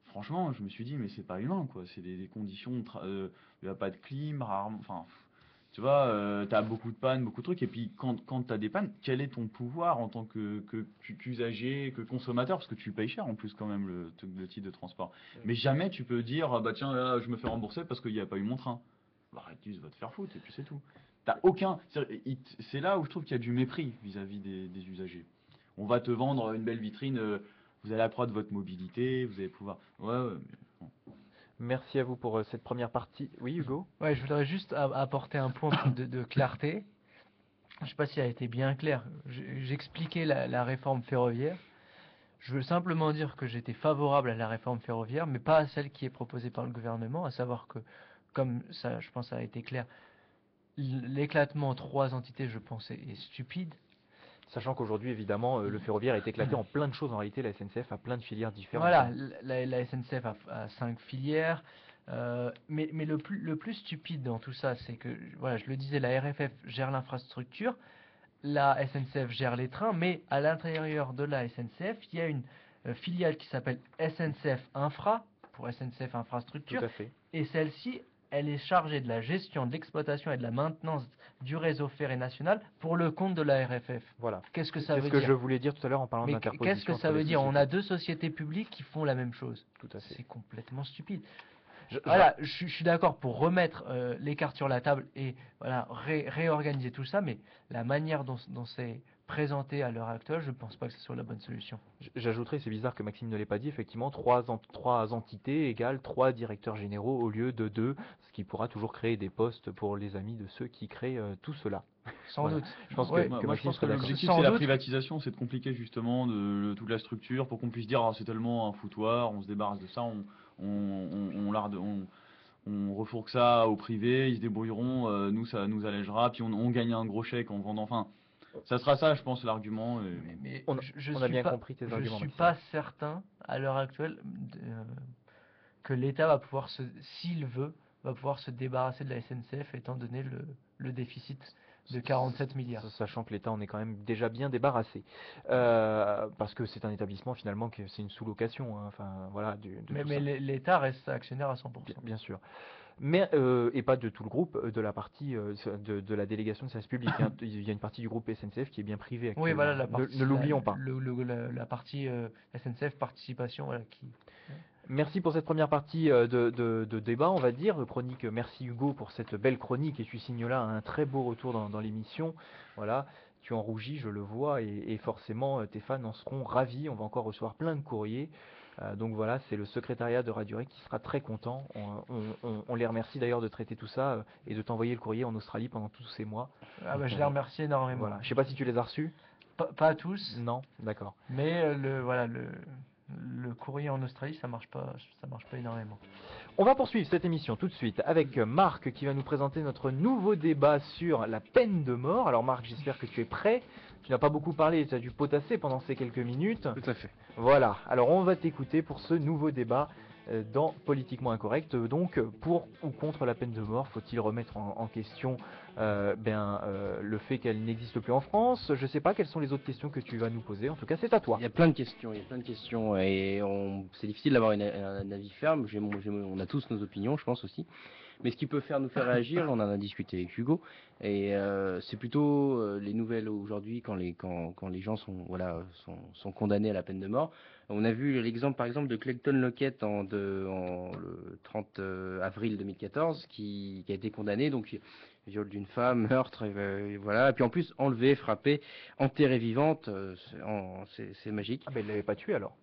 Franchement, je me suis dit, mais c'est pas humain, quoi. C'est des conditions, il n'y a pas de clim, rarement. Enfin, Tu vois, tu as beaucoup de pannes, beaucoup de trucs, et puis quand tu as des pannes, quel est ton pouvoir en tant qu'usager, que consommateur, parce que tu payes cher en plus quand même le titre de transport. Mais jamais tu peux dire, ah bah tiens, là, je me fais rembourser parce qu'il n'y a pas eu mon train. Bah, Arrête, va te faire foutre, et puis c'est tout. T'as aucun. C'est là où je trouve qu'il y a du mépris vis-à-vis des usagers. On va te vendre une belle vitrine, vous allez accroître votre mobilité, vous allez pouvoir. Ouais, mais bon. Merci à vous pour cette première partie. Oui, Hugo? Ouais, je voudrais juste apporter un point de clarté. Je ne sais pas si ça a été bien clair. J'expliquais la réforme ferroviaire. Je veux simplement dire que j'étais favorable à la réforme ferroviaire, mais pas à celle qui est proposée par le gouvernement, à savoir que, comme ça, je pense que ça a été clair, l'éclatement en 3 entités, je pense, est stupide. Sachant qu'aujourd'hui, évidemment, le ferroviaire est éclaté en plein de choses. En réalité, la SNCF a plein de filières différentes. Voilà, la SNCF a 5 filières, mais le plus stupide dans tout ça, c'est que, voilà, je le disais, la RFF gère l'infrastructure, la SNCF gère les trains, mais à l'intérieur de la SNCF, il y a une filiale qui s'appelle SNCF Infra, pour SNCF Tout Infrastructure, à fait. et celle-ci, elle est chargée de la gestion, de l'exploitation et de la maintenance du réseau ferré national pour le compte de la RFF. Voilà. Qu'est-ce que ça C'est veut ce que dire? je voulais dire tout à l'heure en parlant Mais d'interposition. qu'est-ce que ça entre les veut dire? On sociétés. a 2 sociétés publiques qui font la même chose. Tout à fait. C'est complètement stupide. Je- Voilà, je suis d'accord pour remettre les cartes sur la table et voilà, réorganiser tout ça, mais la manière dont c'est présenté à l'heure actuelle, je ne pense pas que ce soit la bonne solution. J'ajouterais, c'est bizarre que Maxime ne l'ait pas dit, effectivement, 3 entités égale 3 directeurs généraux au lieu de 2, ce qui pourra toujours créer des postes pour les amis de ceux qui créent tout cela. Sans Voilà. doute. Je pense Ouais, que Moi, je Maxime pense que serait d'accord. l'objectif, Sans c'est la doute. privatisation, c'est de compliquer justement toute la structure pour qu'on puisse dire, ah, c'est tellement un foutoir, on se débarrasse de ça, on refourque ça au privé, ils se débrouilleront, nous, ça nous allégera, puis on gagne un gros chèque en vendant. Enfin, ça sera ça, je pense, l'argument. Mais On a- je on a suis bien pas, compris tes je arguments, suis Maxime. pas certain à l'heure actuelle que l'État va pouvoir s'il veut, va pouvoir se débarrasser de la SNCF étant donné le déficit de 47 milliards. Sachant que l'État en est quand même déjà bien débarrassé. Parce que c'est un établissement finalement que c'est une sous-location. Hein, enfin, voilà, de Mais, tout mais ça. l'État reste actionnaire à 100%. Bien sûr. Mais, et pas de tout le groupe, de la partie de la délégation de service public. Hein. Il y a une partie du groupe SNCF qui est bien privée actuellement. Oui, voilà, Ne l'oublions pas. La partie SNCF participation, voilà, qui... Merci pour cette première partie de débat, on va dire. Chronique, merci Hugo pour cette belle chronique. Et tu signes là un très beau retour dans l'émission. Voilà, tu en rougis, je le vois. Et forcément, tes fans en seront ravis. On va encore recevoir plein de courriers. Donc voilà, c'est le secrétariat de Radio Rec qui sera très content. On les remercie d'ailleurs de traiter tout ça et de t'envoyer le courrier en Australie pendant tous ces mois. Ah bah, je les remercie énormément. Voilà. Je sais pas si tu les as reçus. Pas tous, Non, d'accord. mais le courrier en Australie, ça marche pas énormément. On va poursuivre cette émission tout de suite avec Marc qui va nous présenter notre nouveau débat sur la peine de mort. Alors Marc, j'espère que tu es prêt. Tu n'as pas beaucoup parlé, tu as dû potasser pendant ces quelques minutes. Tout à fait. Voilà, alors on va t'écouter pour ce nouveau débat dans Politiquement Incorrect. Donc, pour ou contre la peine de mort, faut-il remettre en question le fait qu'elle n'existe plus en France? Je ne sais pas, quelles sont les autres questions que tu vas nous poser? En tout cas, c'est à toi. Il y a plein de questions, et c'est difficile d'avoir un avis ferme. On a tous nos opinions, je pense aussi. Mais ce qui peut nous faire réagir, on en a discuté avec Hugo, et c'est plutôt les nouvelles aujourd'hui quand les gens sont condamnés à la peine de mort. On a vu l'exemple par exemple de Clayton Lockett le 30 avril 2014 qui a été condamné, donc viol d'une femme, meurtre, et voilà, et puis en plus enlevé, frappé, enterré vivante, c'est magique. Ah ben, il l'avait pas tué alors.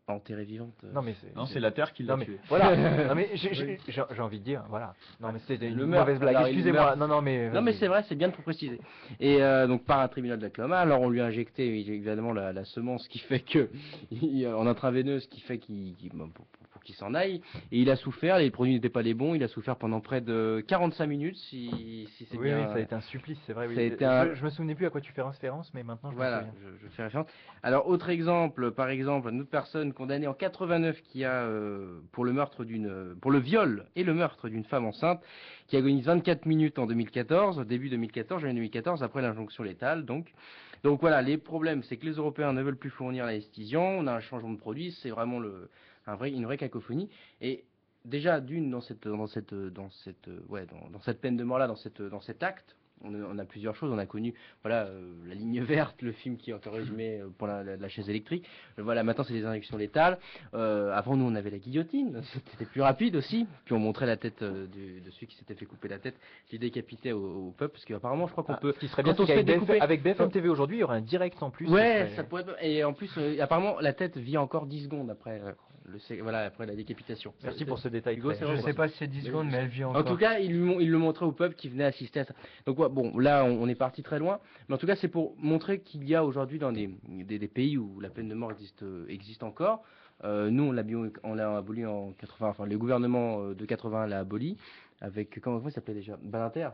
Enterré vivante. Non mais Non, c'est la Terre qui l'a non mais tué. voilà. Non mais j'ai envie de dire voilà. Non mais c'était une Le meurtre, mauvaise blague. alors, Excusez-moi. le meurtre. Non mais. Non mais vas-y. c'est vrai, c'est bien de le préciser. Et donc par un tribunal d'Oklahoma, alors on lui a injecté évidemment la semence qui fait que en intraveineuse qui fait pour qu'il s'en aille, et il a souffert, les produits n'étaient pas les bons, il a souffert pendant près de 45 minutes si c'est Oui, bien. oui, ça a été un supplice, c'est vrai. Oui. Ça a été un- Je me souvenais plus à quoi tu fais référence, mais maintenant je me Voilà, souviens. je fais référence. Alors, autre exemple, par exemple, une autre personne condamnée en 89 qui a, pour le viol et le meurtre d'une femme enceinte, qui agonise 24 minutes en 2014, début 2014, janvier 2014, après l'injonction létale, donc. Donc voilà, les problèmes, c'est que les Européens ne veulent plus fournir l'anesthésiant, on a un changement de produit, c'est vraiment une vraie cacophonie. Et déjà d'une dans cette peine de mort là, dans cet acte, on a plusieurs choses. On a connu voilà la ligne verte, le film qui est encore résumé pour la chaise électrique. Voilà, maintenant c'est des injections létales. Avant nous on avait la guillotine, c'était plus rapide aussi. Puis on montrait la tête de celui qui s'était fait couper la tête, qui décapitait au peuple, parce qu'apparemment je crois qu'on peut. Ce qui serait bien, quand on c'est se fait qu'avec découper, avec BFM TV aujourd'hui, il y aurait un direct en plus. ouais, qui serait- ça pourrait. Et en plus, apparemment la tête vit encore 10 secondes après après la décapitation. Merci pour ce détail. Hugo, très- c'est Je vrai, sais pas si c'est 10 secondes, mais elle vit En encore. tout cas, il le montrait au peuple qui venait assister à ça. Donc ouais, bon, là, on est parti très loin. Mais en tout cas, c'est pour montrer qu'il y a aujourd'hui dans des pays où la peine de mort existe encore. Nous, on l'a aboli en 80. Enfin, le gouvernement de 80 l'a aboli avec comment il s'appelait déjà, Badinter.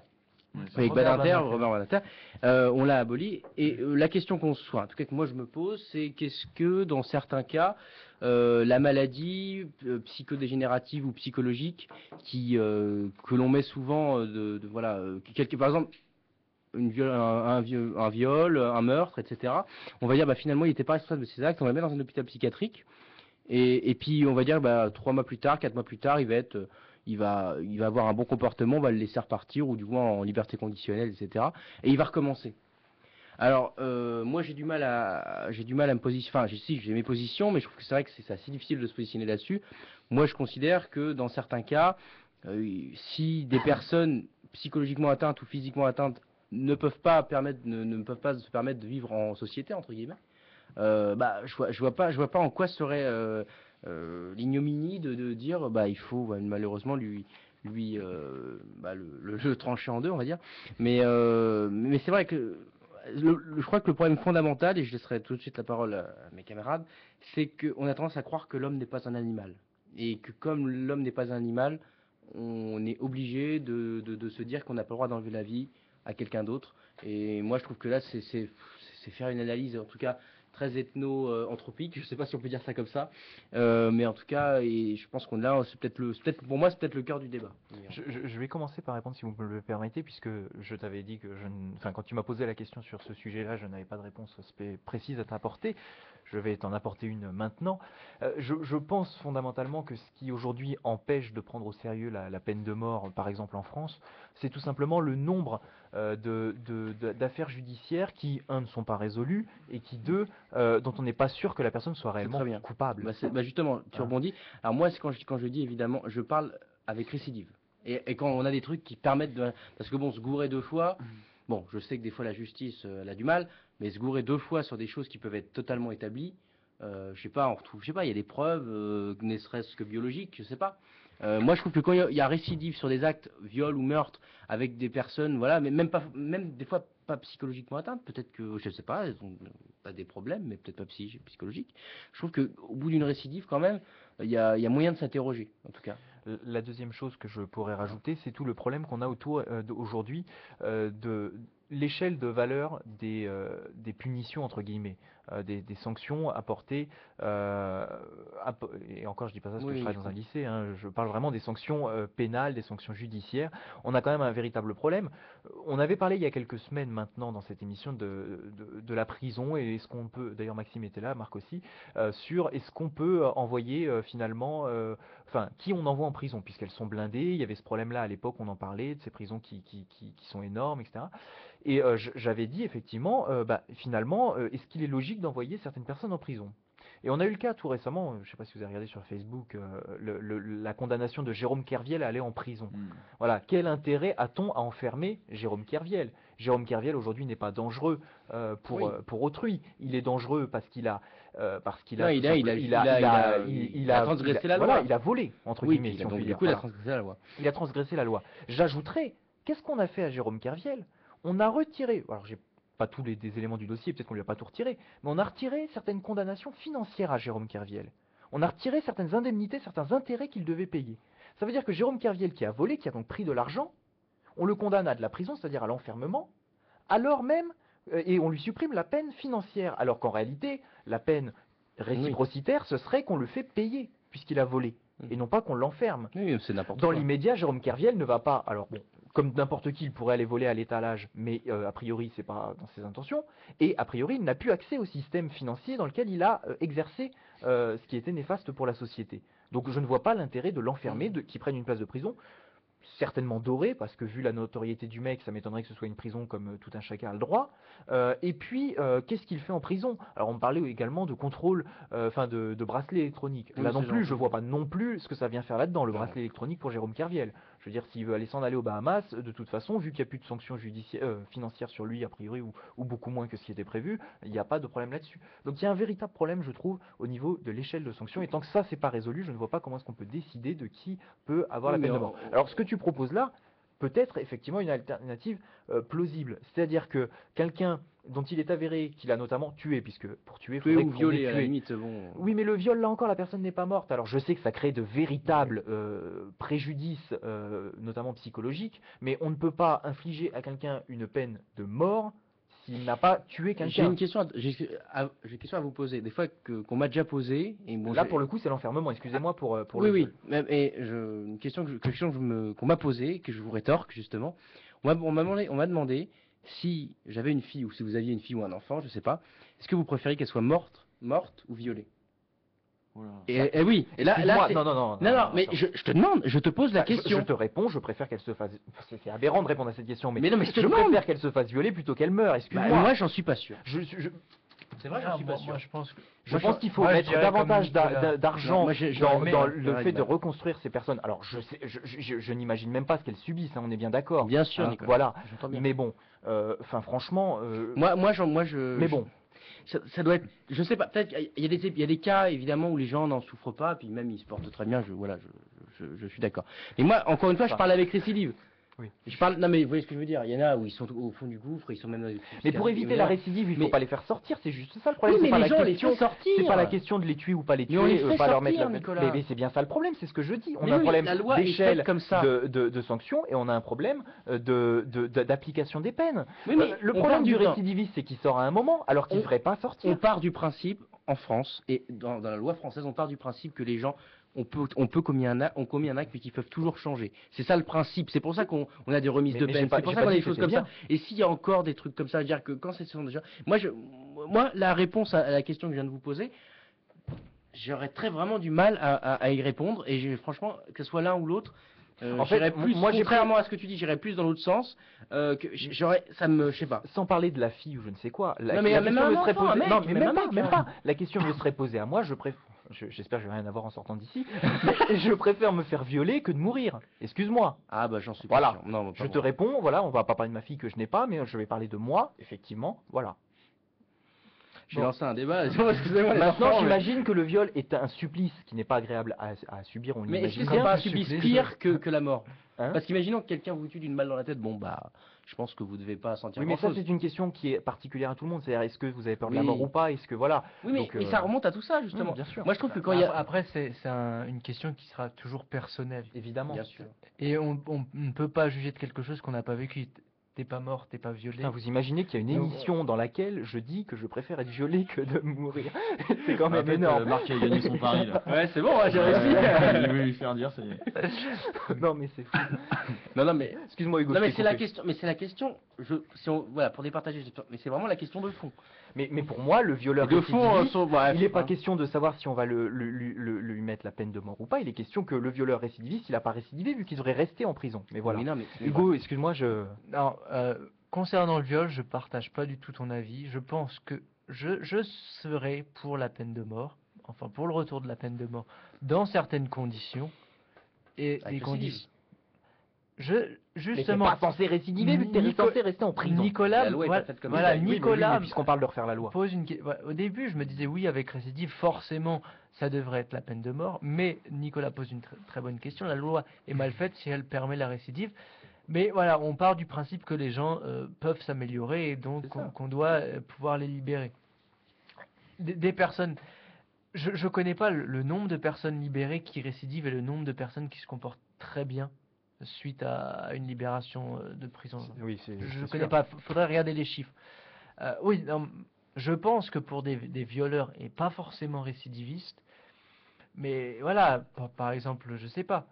Ouais, Avec Robert Badinter, Badinter. Robert Badinter, on l'a aboli. Et la question qu'on se soit, en tout cas que moi je me pose, c'est qu'est-ce que dans certains cas, la maladie psychodégénérative ou psychologique que l'on met souvent par exemple un viol, un meurtre, etc. On va dire finalement il n'était pas responsable de ces actes, on va le mettre dans un hôpital psychiatrique et puis on va dire 3 mois plus tard, 4 mois plus tard, il va avoir un bon comportement, on va le laisser repartir ou du moins en liberté conditionnelle, etc. Et il va recommencer. Alors moi j'ai du mal à me positionner. Enfin j'ai mes positions, mais je trouve que c'est vrai que c'est assez difficile de se positionner là-dessus. Moi je considère que dans certains cas, si des personnes psychologiquement atteintes ou physiquement atteintes ne peuvent pas se permettre de vivre en société entre guillemets, je vois pas en quoi serait l'ignominie de dire il faut malheureusement le trancher en deux on va dire. Mais c'est vrai que je crois que le problème fondamental, et je laisserai tout de suite la parole à mes camarades, c'est qu'on a tendance à croire que l'homme n'est pas un animal. Et que comme l'homme n'est pas un animal, on est obligé de se dire qu'on n'a pas le droit d'enlever la vie à quelqu'un d'autre. Et moi je trouve que là c'est faire une analyse en tout cas très ethno-anthropique, je sais pas si on peut dire ça comme ça, mais en tout cas, et je pense qu'on là, pour moi, c'est peut-être le cœur du débat. Je vais commencer par répondre si vous me le permettez, puisque je t'avais dit que quand tu m'as posé la question sur ce sujet-là, je n'avais pas de réponse précise à t'apporter. Je vais t'en apporter une maintenant. Je pense fondamentalement que ce qui aujourd'hui empêche de prendre au sérieux la peine de mort, par exemple en France, c'est tout simplement le nombre d'affaires judiciaires qui, un, ne sont pas résolues et qui, deux, dont on n'est pas sûr que la personne soit réellement très bien. coupable. Justement, tu Ah. rebondis. Alors moi, quand je dis évidemment, je parle avec récidive. Et quand on a des trucs qui permettent de... Parce que bon, se gourer 2 fois, bon, je sais que des fois la justice, elle a du mal, mais se gourer 2 fois sur des choses qui peuvent être totalement établies, je sais pas, il y a des preuves, ne serait-ce que biologiques, je sais pas. Moi, je trouve que quand il y a récidive sur des actes, viol ou meurtre, avec des personnes, voilà, mais même des fois pas psychologiquement atteintes, peut-être que, je sais pas, elles ont pas des problèmes, mais peut-être pas psychologiques. Je trouve que au bout d'une récidive, quand même, il y a moyen de s'interroger, en tout cas. La deuxième chose que je pourrais rajouter, c'est tout le problème qu'on a autour aujourd'hui de l'échelle de valeur des punitions, entre guillemets, des sanctions apportées, et encore je dis pas ça parce que Oui, je travaille je dans un lycée, hein, je parle vraiment des sanctions pénales, des sanctions judiciaires. On a quand même un véritable problème. On avait parlé il y a quelques semaines maintenant dans cette émission de la prison, et est-ce qu'on peut, d'ailleurs Maxime était là, Marc aussi, sur est-ce qu'on peut envoyer finalement, qui on envoie en prison, puisqu'elles sont blindées. Il y avait ce problème-là à l'époque, on en parlait, de ces prisons qui sont énormes, etc. Et j'avais dit effectivement, finalement, est-ce qu'il est logique d'envoyer certaines personnes en prison? Et on a eu le cas tout récemment, je ne sais pas si vous avez regardé sur Facebook, la condamnation de Jérôme Kerviel à aller en prison. Voilà, quel intérêt a-t-on à enfermer Jérôme Kerviel? Jérôme Kerviel aujourd'hui n'est pas dangereux pour autrui. Il est dangereux parce qu'il a transgressé la loi. Voilà, il a volé entre Oui, guillemets. Si on donc peut du dire. coup, il a Voilà. transgressé la loi. Il a transgressé la loi. J'ajouterais, qu'est-ce qu'on a fait à Jérôme Kerviel? On a retiré, alors j'ai pas tous des éléments du dossier, peut-être qu'on lui a pas tout retiré, mais on a retiré certaines condamnations financières à Jérôme Kerviel. On a retiré certaines indemnités, certains intérêts qu'il devait payer. Ça veut dire que Jérôme Kerviel, qui a volé, qui a donc pris de l'argent, on le condamne à de la prison, c'est-à-dire à l'enfermement, alors même, et on lui supprime la peine financière, alors qu'en réalité, la peine réciprocitaire, ce serait qu'on le fait payer, puisqu'il a volé, et non pas qu'on l'enferme. Oui, c'est n'importe Dans quoi. l'immédiat, Jérôme Kerviel ne va pas, alors bon, comme n'importe qui, il pourrait aller voler à l'étalage, mais a priori, c'est pas dans ses intentions. Et a priori, il n'a plus accès au système financier dans lequel il a exercé ce qui était néfaste pour la société. Donc je ne vois pas l'intérêt de l'enfermer, qu'il prenne une place de prison, certainement dorée, parce que vu la notoriété du mec, ça m'étonnerait que ce soit une prison comme tout un chacun a le droit. Et puis, qu'est-ce qu'il fait en prison? Alors on me parlait également de contrôle, de bracelet électronique. Oui, Là non c'est plus, genre- je vois pas non plus ce que ça vient faire là-dedans, le bracelet électronique pour Jérôme Kerviel. Je veux dire, s'il veut aller s'en aller aux Bahamas, de toute façon, vu qu'il n'y a plus de sanctions financières sur lui, a priori, ou beaucoup moins que ce qui était prévu, il n'y a pas de problème là-dessus. Donc il y a un véritable problème, je trouve, au niveau de l'échelle de sanctions. Et tant que ça, c'est pas résolu, je ne vois pas comment est-ce qu'on peut décider de qui peut avoir Oui, la peine mais de mort. Alors ce que tu proposes là, peut être effectivement une alternative plausible. C'est-à-dire que quelqu'un dont il est avéré qu'il a notamment tué, puisque pour tuer, il Tuer faudrait ou qu'on ait violer, à la tué. limite, bon. Oui, mais le viol, là encore, la personne n'est pas morte. Alors, je sais que ça crée de véritables préjudices, notamment psychologiques, mais on ne peut pas infliger à quelqu'un une peine de mort s'il n'a pas tué J'ai quelqu'un. une question, j'ai une question à vous poser. Des fois qu'on m'a déjà posée. Et bon, Là, pour le coup, c'est l'enfermement. Excusez-moi pour oui, le oui. viol. Une question qu'on m'a posée, que je vous rétorque justement. On m'a demandé si j'avais une fille ou si vous aviez une fille ou un enfant, je sais pas. Est-ce que vous préférez qu'elle soit morte ou violée? Voilà. Et oui. Et là, Excuse-moi, c'est- non, mais attends. je te demande, je te pose la Bah, je question. te réponds, je préfère qu'elle se fasse. C'est aberrant de répondre à cette question, mais, Mais non, mais je te je demande. préfère qu'elle se fasse violer plutôt qu'elle meure. Bah, Excuse-moi. moi, j'en suis pas sûr. C'est vrai, Ah, moi, je pense que Je pense qu'il faut moi, je mettre dirais davantage comme Nicolas. d'argent Non, moi, j'aurais dans, mis- dans j'aurais le mis fait de mal. reconstruire ces personnes. Alors, je n'imagine même pas ce qu'elles subissent, hein, on est bien d'accord. Bien sûr, Hein, Nicolas. voilà. J'entends bien. Mais bon, franchement. Moi, je. Mais bon, Ça doit être, je sais pas, peut-être il y a des cas évidemment où les gens n'en souffrent pas, puis même ils se portent très bien. Je suis d'accord. Mais moi, encore une fois, je Enfin, parle avec récidive. oui. Je parle, non mais vous voyez ce que je veux dire. Il y en a où ils sont au fond du gouffre, ils sont même. Mais pour éviter la récidive, il ne faut Mais- pas les faire sortir, c'est juste ça le Oui, problème. mais c'est pas les la gens les question. font sortir. C'est pas la question de les tuer ou pas les Mais on les tuer, fait pas leur mettre sortir, la Nicolas. Mais c'est bien ça le problème, c'est ce que je dis. On Mais a un oui, problème la loi est d'échelle faite comme ça. de sanctions et on a un problème d'application des peines. Oui, mais Le on problème part du temps. récidiviste, c'est qu'il sort à un moment alors qu'il ne On- devrait pas sortir. On part du principe en France et dans la loi française, on part du principe que les gens on peut commis un acte, mais qui peuvent toujours changer. C'est ça le principe. C'est pour ça qu'on a des remises de Mais peine. j'ai pas- C'est pour j'ai ça pas qu'on a dit des que choses c'est comme bien. ça. Et s'il y a encore des trucs comme ça, c'est-à-dire que quand ce sont déjà, moi, la réponse à la question que je viens de vous poser, j'aurais vraiment du mal à y répondre. Et franchement, que ce soit l'un ou l'autre. En fait, j'irais plus, moi, j'ai contrairement à ce que tu dis, j'irais plus dans l'autre sens. Je sais pas. Sans parler de la fille ou je ne sais quoi. Non, mais la même question un me serait enfant, un posée. mec, Non, mais même un même pas, mec, même hein. pas. La question me serait posée à moi. J'espère que je vais rien avoir en sortant d'ici. Mais je préfère me faire violer que de mourir. Excuse-moi. Ah bah j'en suis Voilà. pas sûr. Non, Je te réponds. Voilà, on va pas parler de ma fille que je n'ai pas, mais je vais parler de moi. Effectivement. Voilà. J'ai lancé un débat. Excusez-moi. les Maintenant, enfants, mais- j'imagine que le viol est un supplice qui n'est pas agréable à subir. On Mais est-ce que l'imagine c'est bien. pas un je supplice suis pire que la mort? Hein Parce qu'imaginons que quelqu'un vous tue d'une balle dans la tête, bon bah, je pense que vous devez pas sentir Oui, mais ça grand-chose. c'est une question qui est particulière à tout le monde. C'est-à-dire, est-ce que vous avez peur de la Oui. mort ou pas? Est-ce que voilà. Oui, mais, Donc, mais ça remonte à tout ça justement. bien sûr. Moi, je trouve que quand il y a, Après, c'est une question qui sera toujours personnelle. Évidemment. bien sûr. Et on ne peut pas juger de quelque chose qu'on n'a pas vécu. T'es pas mort, t'es pas violé. Putain, vous imaginez qu'il y a une Non. émission dans laquelle je dis que je préfère être violé que de mourir. C'est quand En même fait, énorme. Marc a gagné son pari là. Ouais, c'est bon, j'ai réussi. Il veut lui faire dire, ça y est. Non mais c'est fou. non, mais Excuse-moi Hugo. non, je mais t'ai c'est la coupé. question. Mais c'est la question. Voilà, pour départager. Mais c'est vraiment la question de fond. Mais pour moi, le violeur De fond, récidiviste, bref, il n'est pas hein. question de savoir si on va lui mettre la peine de mort ou pas. Il est question que le violeur récidiviste, il n'a pas récidivé vu qu'il devrait rester en prison. Mais voilà. Oui, non, mais Hugo, excuse-moi, je. Non, concernant le viol, je partage pas du tout ton avis. Je pense que je serais pour la peine de mort, enfin pour le retour de la peine de mort, dans certaines conditions. Et Avec des récidive. conditions. Mais t'es Justement, pas censé récidiver vu que t'es Nico- censé rester en prison. Nicolas, La loi est voilà, pas faite comme voilà, ça. Oui, mais Nicolas puisqu'on parle de refaire la loi. pose une au début, je me disais oui, avec récidive, forcément, ça devrait être la peine de mort. Mais Nicolas pose une très bonne question. La loi est mal faite si elle permet la récidive. Mais voilà, on part du principe que les gens peuvent s'améliorer et donc C'est ça. qu'on doit pouvoir les libérer. Des personnes, je connais pas le nombre de personnes libérées qui récidivent et le nombre de personnes qui se comportent très bien suite à une libération de prison. Oui, c'est. Je c'est ne connais sûr. pas, faudrait regarder les chiffres. Oui, non, je pense que pour des violeurs et pas forcément récidivistes, mais voilà, par exemple, je sais pas,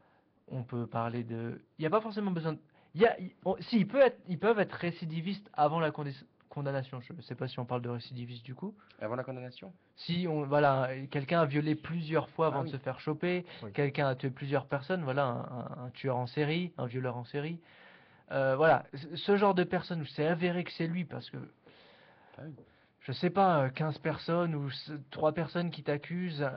on peut parler de. Il n'y a pas forcément besoin. Si, ils peuvent être récidivistes avant la condamnation. Je ne sais pas si on parle de récidivistes du coup. Avant la condamnation? Si voilà, quelqu'un a violé plusieurs fois avant Ah de oui. se faire choper, Oui. quelqu'un a tué plusieurs personnes, voilà, un tueur en série, un violeur en série. Voilà, ce genre de personne où c'est avéré que c'est lui parce que Ah oui. je sais pas, 15 personnes ou 3 personnes qui t'accusent,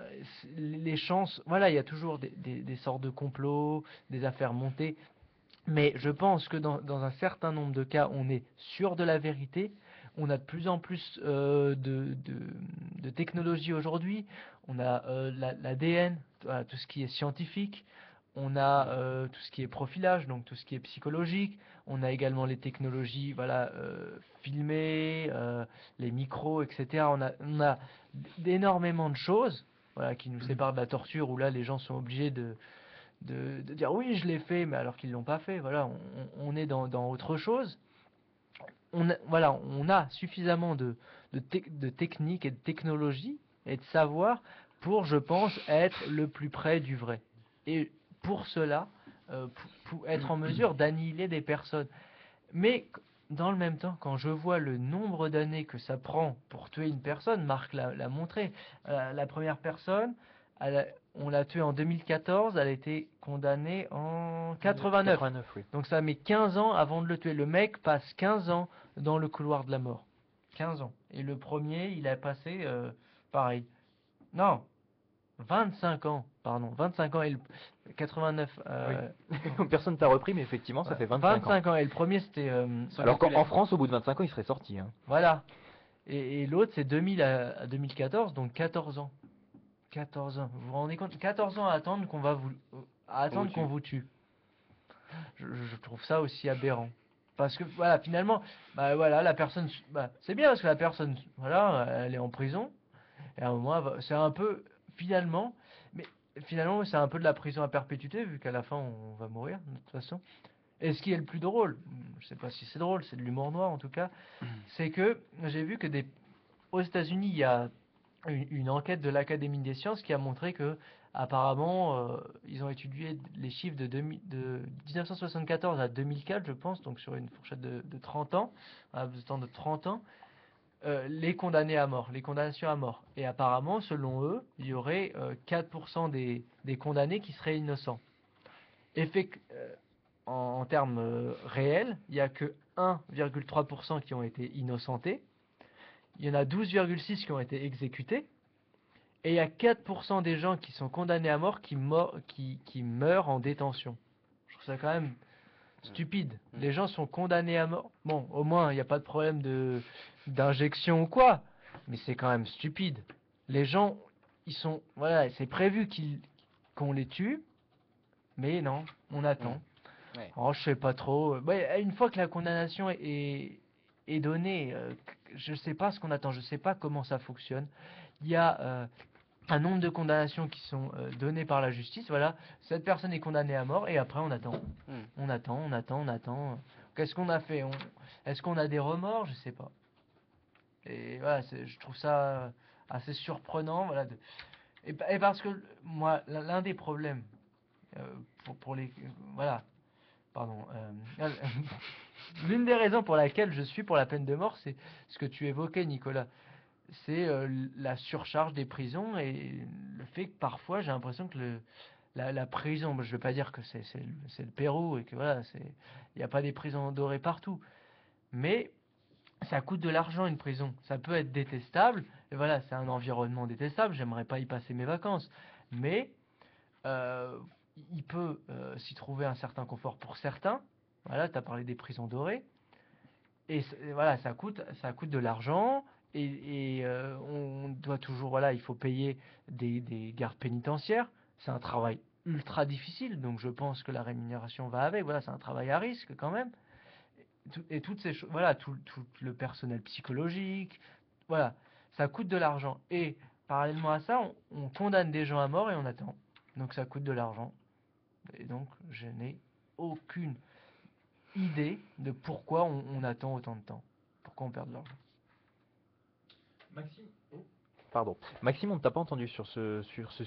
les chances, voilà, il y a toujours des sortes de complots, des affaires montées, mais je pense que dans un certain nombre de cas, on est sûr de la vérité, on a de plus en plus de technologie aujourd'hui, on a l'ADN, voilà, tout ce qui est scientifique, on a tout ce qui est profilage, donc tout ce qui est psychologique, on a également les technologies, voilà, filmées, les micros, etc. On a d'énormément de choses, voilà, qui nous séparent de la torture où là les gens sont obligés de dire oui je l'ai fait, mais alors qu'ils l'ont pas fait. Voilà, on est dans autre chose. Voilà, on a suffisamment de techniques et de technologies et de savoir pour, je pense, être le plus près du vrai. Et pour cela, pour être en mesure d'annihiler des personnes. Mais dans le même temps, quand je vois le nombre d'années que ça prend pour tuer une personne, Marc l'a montré. La première personne, on l'a tuée en 2014, elle a été condamnée en 89. 89, oui. Donc ça met 15 ans avant de le tuer. Le mec passe 15 ans dans le couloir de la mort. 15 ans. Et le premier, il a passé pareil. Non, 25 ans, pardon. 25 ans et le 89. Personne t'a repris, mais effectivement, ça ouais, fait 25 ans. Et le premier, c'était... Alors qu'en France, au bout de 25 ans, il serait sorti. Hein. voilà. Et l'autre, c'est 2000 à 2014, donc 14 ans. 14 ans. Vous vous rendez compte? 14 ans à attendre qu'on vous tue. Je trouve ça aussi aberrant. Parce que, voilà, finalement, bah voilà, la personne, bah, c'est bien parce que la personne, voilà, elle est en prison. Et à un moment, c'est un peu, finalement, mais finalement, c'est un peu de la prison à perpétuité, vu qu'à la fin, on va mourir, de toute façon. Et ce qui est le plus drôle, je sais pas si c'est drôle, c'est de l'humour noir en tout cas, c'est que j'ai vu que aux États-Unis, il y a une enquête de l'Académie des sciences qui a montré que apparemment ils ont étudié les chiffres de 1974 à 2004, je pense, donc sur une fourchette de 30 ans, un laps de temps de 30 ans, les condamnés à mort, les condamnations à mort. Et apparemment, selon eux, il y aurait 4% des condamnés qui seraient innocents. En termes réels, il n'y a que 1,3% qui ont été innocentés, il y en a 12,6 qui ont été exécutés, et il y a 4% des gens qui sont condamnés à mort qui meurent en détention. Je trouve ça quand même stupide. Les gens sont condamnés à mort. Bon, au moins, il n'y a pas de problème d'injection ou quoi, mais c'est quand même stupide. Les gens, voilà, c'est prévu qu'on les tue, mais non, on attend. Ouais. Oh, je sais pas trop. Ouais, une fois que la condamnation est donnée, je sais pas ce qu'on attend, je sais pas comment ça fonctionne. Il y a un nombre de condamnations qui sont données par la justice. Voilà, cette personne est condamnée à mort et après on attend. On attend. Qu'est-ce qu'on a fait? Est-ce qu'on a des remords? Je sais pas. Et voilà, je trouve ça assez surprenant. Voilà, et parce que moi, l'un des problèmes pour les... voilà. Pardon. L'une des raisons pour laquelle je suis pour la peine de mort, c'est ce que tu évoquais, Nicolas. C'est la surcharge des prisons et le fait que parfois j'ai l'impression que la prison, je ne veux pas dire que c'est le Pérou et que voilà, il n'y a pas des prisons dorées partout, mais ça coûte de l'argent une prison. Ça peut être détestable, et voilà, c'est un environnement détestable, j'aimerais pas y passer mes vacances, mais euh, il peut s'y trouver un certain confort pour certains. Voilà, tu as parlé des prisons dorées. Et voilà, ça coûte de l'argent. On doit toujours, voilà, il faut payer des gardes pénitentiaires. C'est un travail ultra difficile, donc je pense que la rémunération va avec. Voilà, c'est un travail à risque quand même. Et toutes ces choses, voilà, tout le personnel psychologique, voilà, ça coûte de l'argent. Et parallèlement à ça, on condamne des gens à mort et on attend. Donc ça coûte de l'argent. Et donc, je n'ai aucune idée de pourquoi on attend autant de temps. Pourquoi on perd de l'argent. Maxime Pardon. Maxime, on ne t'a pas entendu sur ce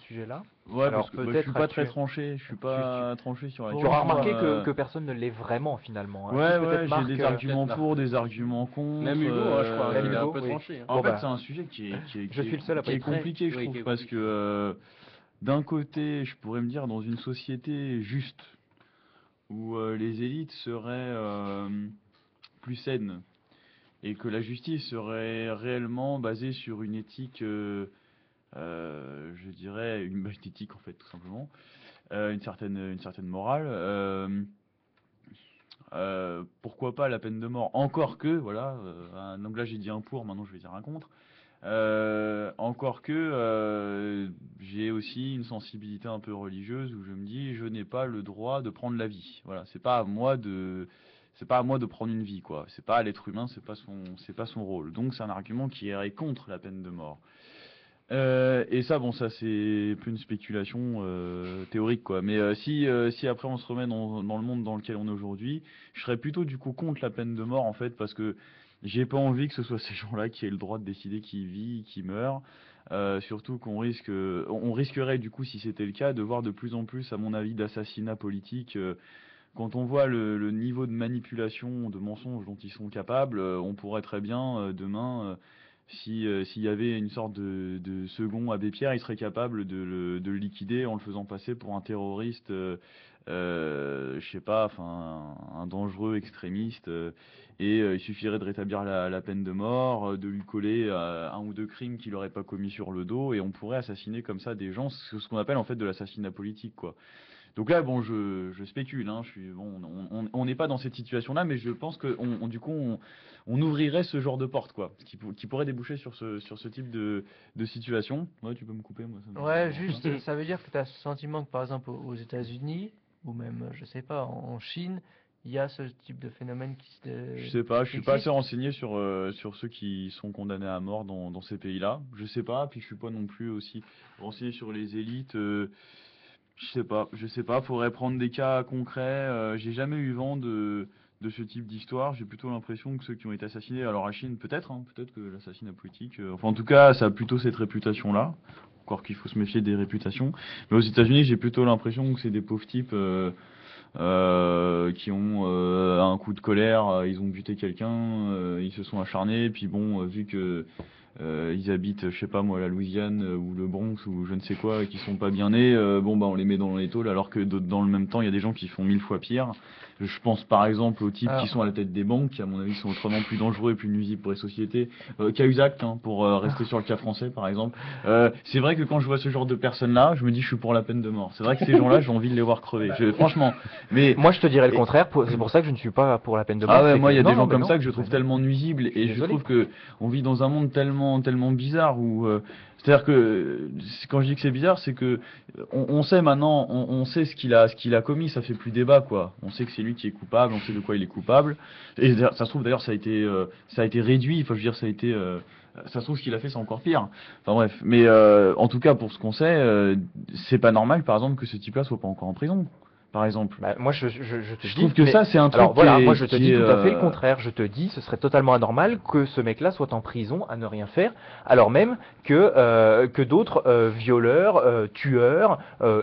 sujet-là. Ouais, Alors, parce que je peut-être suis pas très actuel- tranché, je suis pas tranché sur la Tu question. auras remarqué euh, que personne ne l'est vraiment finalement. hein. Ouais, Si, peut-être ouais, j'ai Marc, des arguments pour, des arguments contre. Même Hugo, hein, je crois, même il est un Hugo, peu oui. tranché. hein. En Bon, fait, bah, c'est un sujet je suis le seul à pas qui est être très- compliqué, je oui, trouve, qui est parce compliqué. que d'un côté, je pourrais me dire dans une société juste où les élites seraient plus saines et que la justice serait réellement basée sur une éthique, je dirais une éthique en fait, tout simplement, une certaine morale. Pourquoi pas la peine de mort? Encore que, voilà, donc là j'ai dit un pour, maintenant je vais dire un contre. Encore que j'ai aussi une sensibilité un peu religieuse où je me dis je n'ai pas le droit de prendre la vie. Voilà, c'est pas à moi de prendre une vie quoi. C'est pas à l'être humain, c'est pas son rôle. Donc c'est un argument qui irait contre la peine de mort. Et ça, bon, ça c'est plus une spéculation théorique, quoi. Mais si après on se remet dans le monde dans lequel on est aujourd'hui, je serais plutôt du coup contre la peine de mort, en fait, parce que j'ai pas envie que ce soit ces gens-là qui aient le droit de décider qui vit, qui meurt. Surtout on risquerait du coup, si c'était le cas, de voir de plus en plus, à mon avis, d'assassinats politiques. Quand on voit le niveau de manipulation, de mensonges dont ils sont capables, on pourrait très bien demain. S'il y avait une sorte de second Abbé Pierre, il serait capable de le liquider en le faisant passer pour un terroriste, je sais pas, enfin un dangereux extrémiste, il suffirait de rétablir la peine de mort, de lui coller un ou deux crimes qu'il n'aurait pas commis sur le dos, et on pourrait assassiner comme ça des gens, ce qu'on appelle en fait de l'assassinat politique, quoi. Donc là, bon, je spécule, hein, on n'est pas dans cette situation-là, mais je pense que du coup, on ouvrirait ce genre de porte, quoi, qui pourrait déboucher sur ce type de situation. Ouais, tu peux me couper, moi. Ça me- Ouais, juste, ça veut dire que tu as ce sentiment que par exemple aux États-Unis, ou même, je sais pas, en Chine, il y a ce type de phénomène Je sais pas, je suis pas existe. assez renseigné sur ceux qui sont condamnés à mort dans ces pays-là. Je sais pas, puis je suis pas non plus aussi renseigné sur les élites. Je sais pas, faudrait prendre des cas concrets. J'ai jamais eu vent de ce type d'histoire. J'ai plutôt l'impression que ceux qui ont été assassinés, alors à Chine peut-être, hein, peut-être que l'assassinat politique, enfin en tout cas ça a plutôt cette réputation-là. Encore qu'il faut se méfier des réputations. Mais aux États-Unis, j'ai plutôt l'impression que c'est des pauvres types qui ont un coup de colère, ils ont buté quelqu'un, ils se sont acharnés, puis bon, vu que ils habitent, je sais pas moi, la Louisiane ou le Bronx ou je ne sais quoi, et qui sont pas bien nés, bon bah on les met dans les tôles, alors que dans le même temps il y a des gens qui font 1000 fois pire. Je pense par exemple aux types qui Alors- sont à la tête des banques, qui à mon avis sont autrement plus dangereux et plus nuisibles pour les sociétés. Cahuzac, hein, pour rester sur le cas français par exemple. C'est vrai que quand je vois ce genre de personnes-là, je me dis je suis pour la peine de mort. C'est vrai que ces gens-là, j'ai envie de les voir crever. Franchement, mais Moi, je te dirais le Et- contraire. C'est pour ça que je ne suis pas pour la peine de mort. ah ouais, c'est moi il y a non, des non, gens mais comme non. ça que je trouve tellement nuisibles et je Désolé. trouve que on vit dans un monde tellement bizarre où c'est-à-dire que quand je dis que c'est bizarre, c'est que on sait maintenant, on sait ce qu'il a commis, ça fait plus débat quoi. On sait que c'est lui qui est coupable, on sait de quoi il est coupable. Et d'ailleurs, ça se trouve d'ailleurs ça a été réduit, enfin je veux dire ça a été ça se trouve ce qu'il a fait c'est encore pire. Enfin bref, mais en tout cas pour ce qu'on sait, c'est pas normal par exemple que ce type-là soit pas encore en prison. Par exemple. Bah, moi, je te Je dis. trouve que mais- ça c'est un truc Alors voilà, qui est- moi je te qui dis est, tout à fait le contraire. Je te dis, ce serait totalement anormal que ce mec-là soit en prison à ne rien faire, alors même que d'autres violeurs, tueurs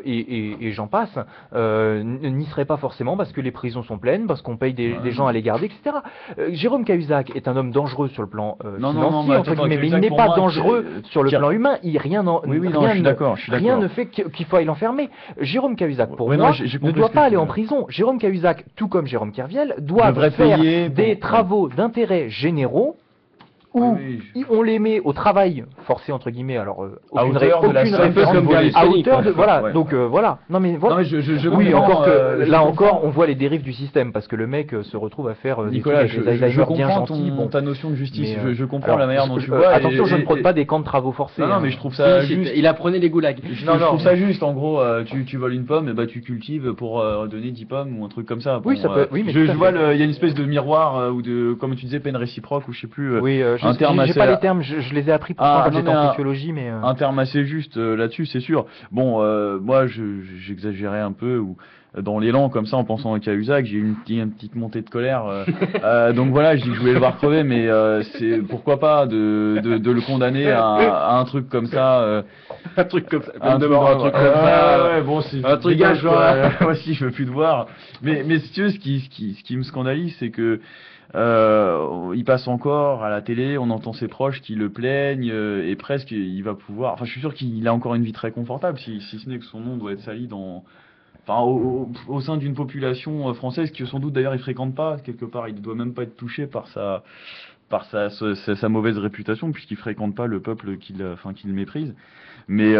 et j'en passe n'y seraient pas forcément parce que les prisons sont pleines, parce qu'on paye des Ouais. gens à les garder, etc. Jérôme Cahuzac est un homme dangereux sur le plan Non, non, non, financier, mais entre attends, guillemets, mais il Cahuzac, n'est pour pas moi, dangereux c'est- sur le qui a- plan humain. Oui, oui, non, rien je suis d'accord, je suis rien d'accord. ne fait qu'il faille l'enfermer. Jérôme Cahuzac, pour Ouais, moi, non, j'ai ne compris doit ce que pas tu aller veux en dire. prison. Jérôme Cahuzac, tout comme Jérôme Kerviel, doivent Devrait faire payer des pour- travaux d'intérêt généraux où Oui, on les met au travail forcé entre guillemets. Alors À aucune hauteur de la aucune somme référence comme volée. à Berlusconi, hauteur quoi. de voilà. Ouais. Donc voilà. Non mais voilà. Non, mais je oui, comprends, encore que je là comprends. encore, on voit les dérives du système parce que le mec se retrouve à faire des Nicolas, trucs avec des Alzheimer bien comprends gentils. Bon, ta notion de justice, mais, je comprends alors, la manière dont tu euh, vois. attention, je ne prône et- pas des camps de travaux forcés. Non, non, hein. mais je trouve ça Si, juste. il apprenait les goulags. Je Non, non. trouve ça juste, en gros, tu voles une pomme, et bah tu cultives pour donner 10 pommes ou un truc comme ça. Oui, Bon, ça peut- oui, mais je tout à vois, fait. il y a une espèce de miroir ou de, comme tu disais, peine réciproque ou je sais plus. Oui, Un terme j'ai assez- pas les termes, je les ai appris pourtant Ah, quand non, j'étais mais en un- sociologie, mais Un terme assez juste là-dessus, c'est sûr. Bon, moi, j'exagérais un peu ou dans l'élan comme ça en pensant à Cahuzac, j'ai eu une petite montée de colère. Donc voilà, je dis que je voulais le voir crever, mais c'est pourquoi pas de le condamner à un truc comme ça. Un truc comme ça. Un Peine de truc, mort, un truc comme ça. ouais, bon, c'est Un truc dégage, gage, quoi. Moi aussi, je veux plus te voir. Mais si tu veux, ce qui me scandalise, c'est que il passe encore à la télé, on entend ses proches qui le plaignent et presque il va pouvoir. Enfin, je suis sûr qu'il a encore une vie très confortable, si ce n'est que son nom doit être sali au sein d'une population française que sans doute d'ailleurs il fréquente pas quelque part. Il ne doit même pas être touché par sa mauvaise réputation puisqu'il fréquente pas le peuple qu'il méprise. Mais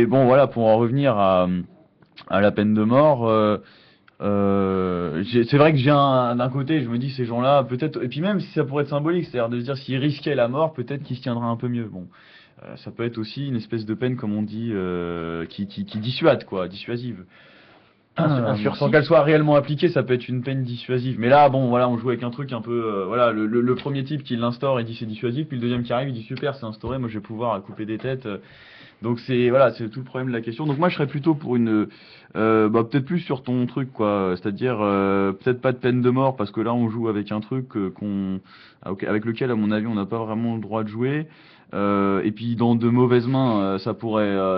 bon, voilà, pour en revenir à la peine de mort. C'est vrai que d'un côté, je me dis ces gens-là, peut-être, et puis même si ça pourrait être symbolique, c'est-à-dire de se dire s'ils risquaient la mort, peut-être qu'ils se tiendraient un peu mieux. Bon, ça peut être aussi une espèce de peine, comme on dit, qui dissuade, quoi, dissuasive. Un sursis. Sans qu'elle soit réellement appliquée, ça peut être une peine dissuasive. Mais là, bon, voilà, on joue avec un truc un peu, voilà, le premier type qui l'instaure et dit c'est dissuasif, puis le deuxième qui arrive, il dit super, c'est instauré, moi je vais pouvoir couper des têtes. Donc c'est voilà, c'est tout le problème de la question. Donc moi je serais plutôt pour peut-être plus sur ton truc quoi, c'est-à-dire peut-être pas de peine de mort parce que là on joue avec un truc avec lequel à mon avis on n'a pas vraiment le droit de jouer. Et puis dans de mauvaises mains,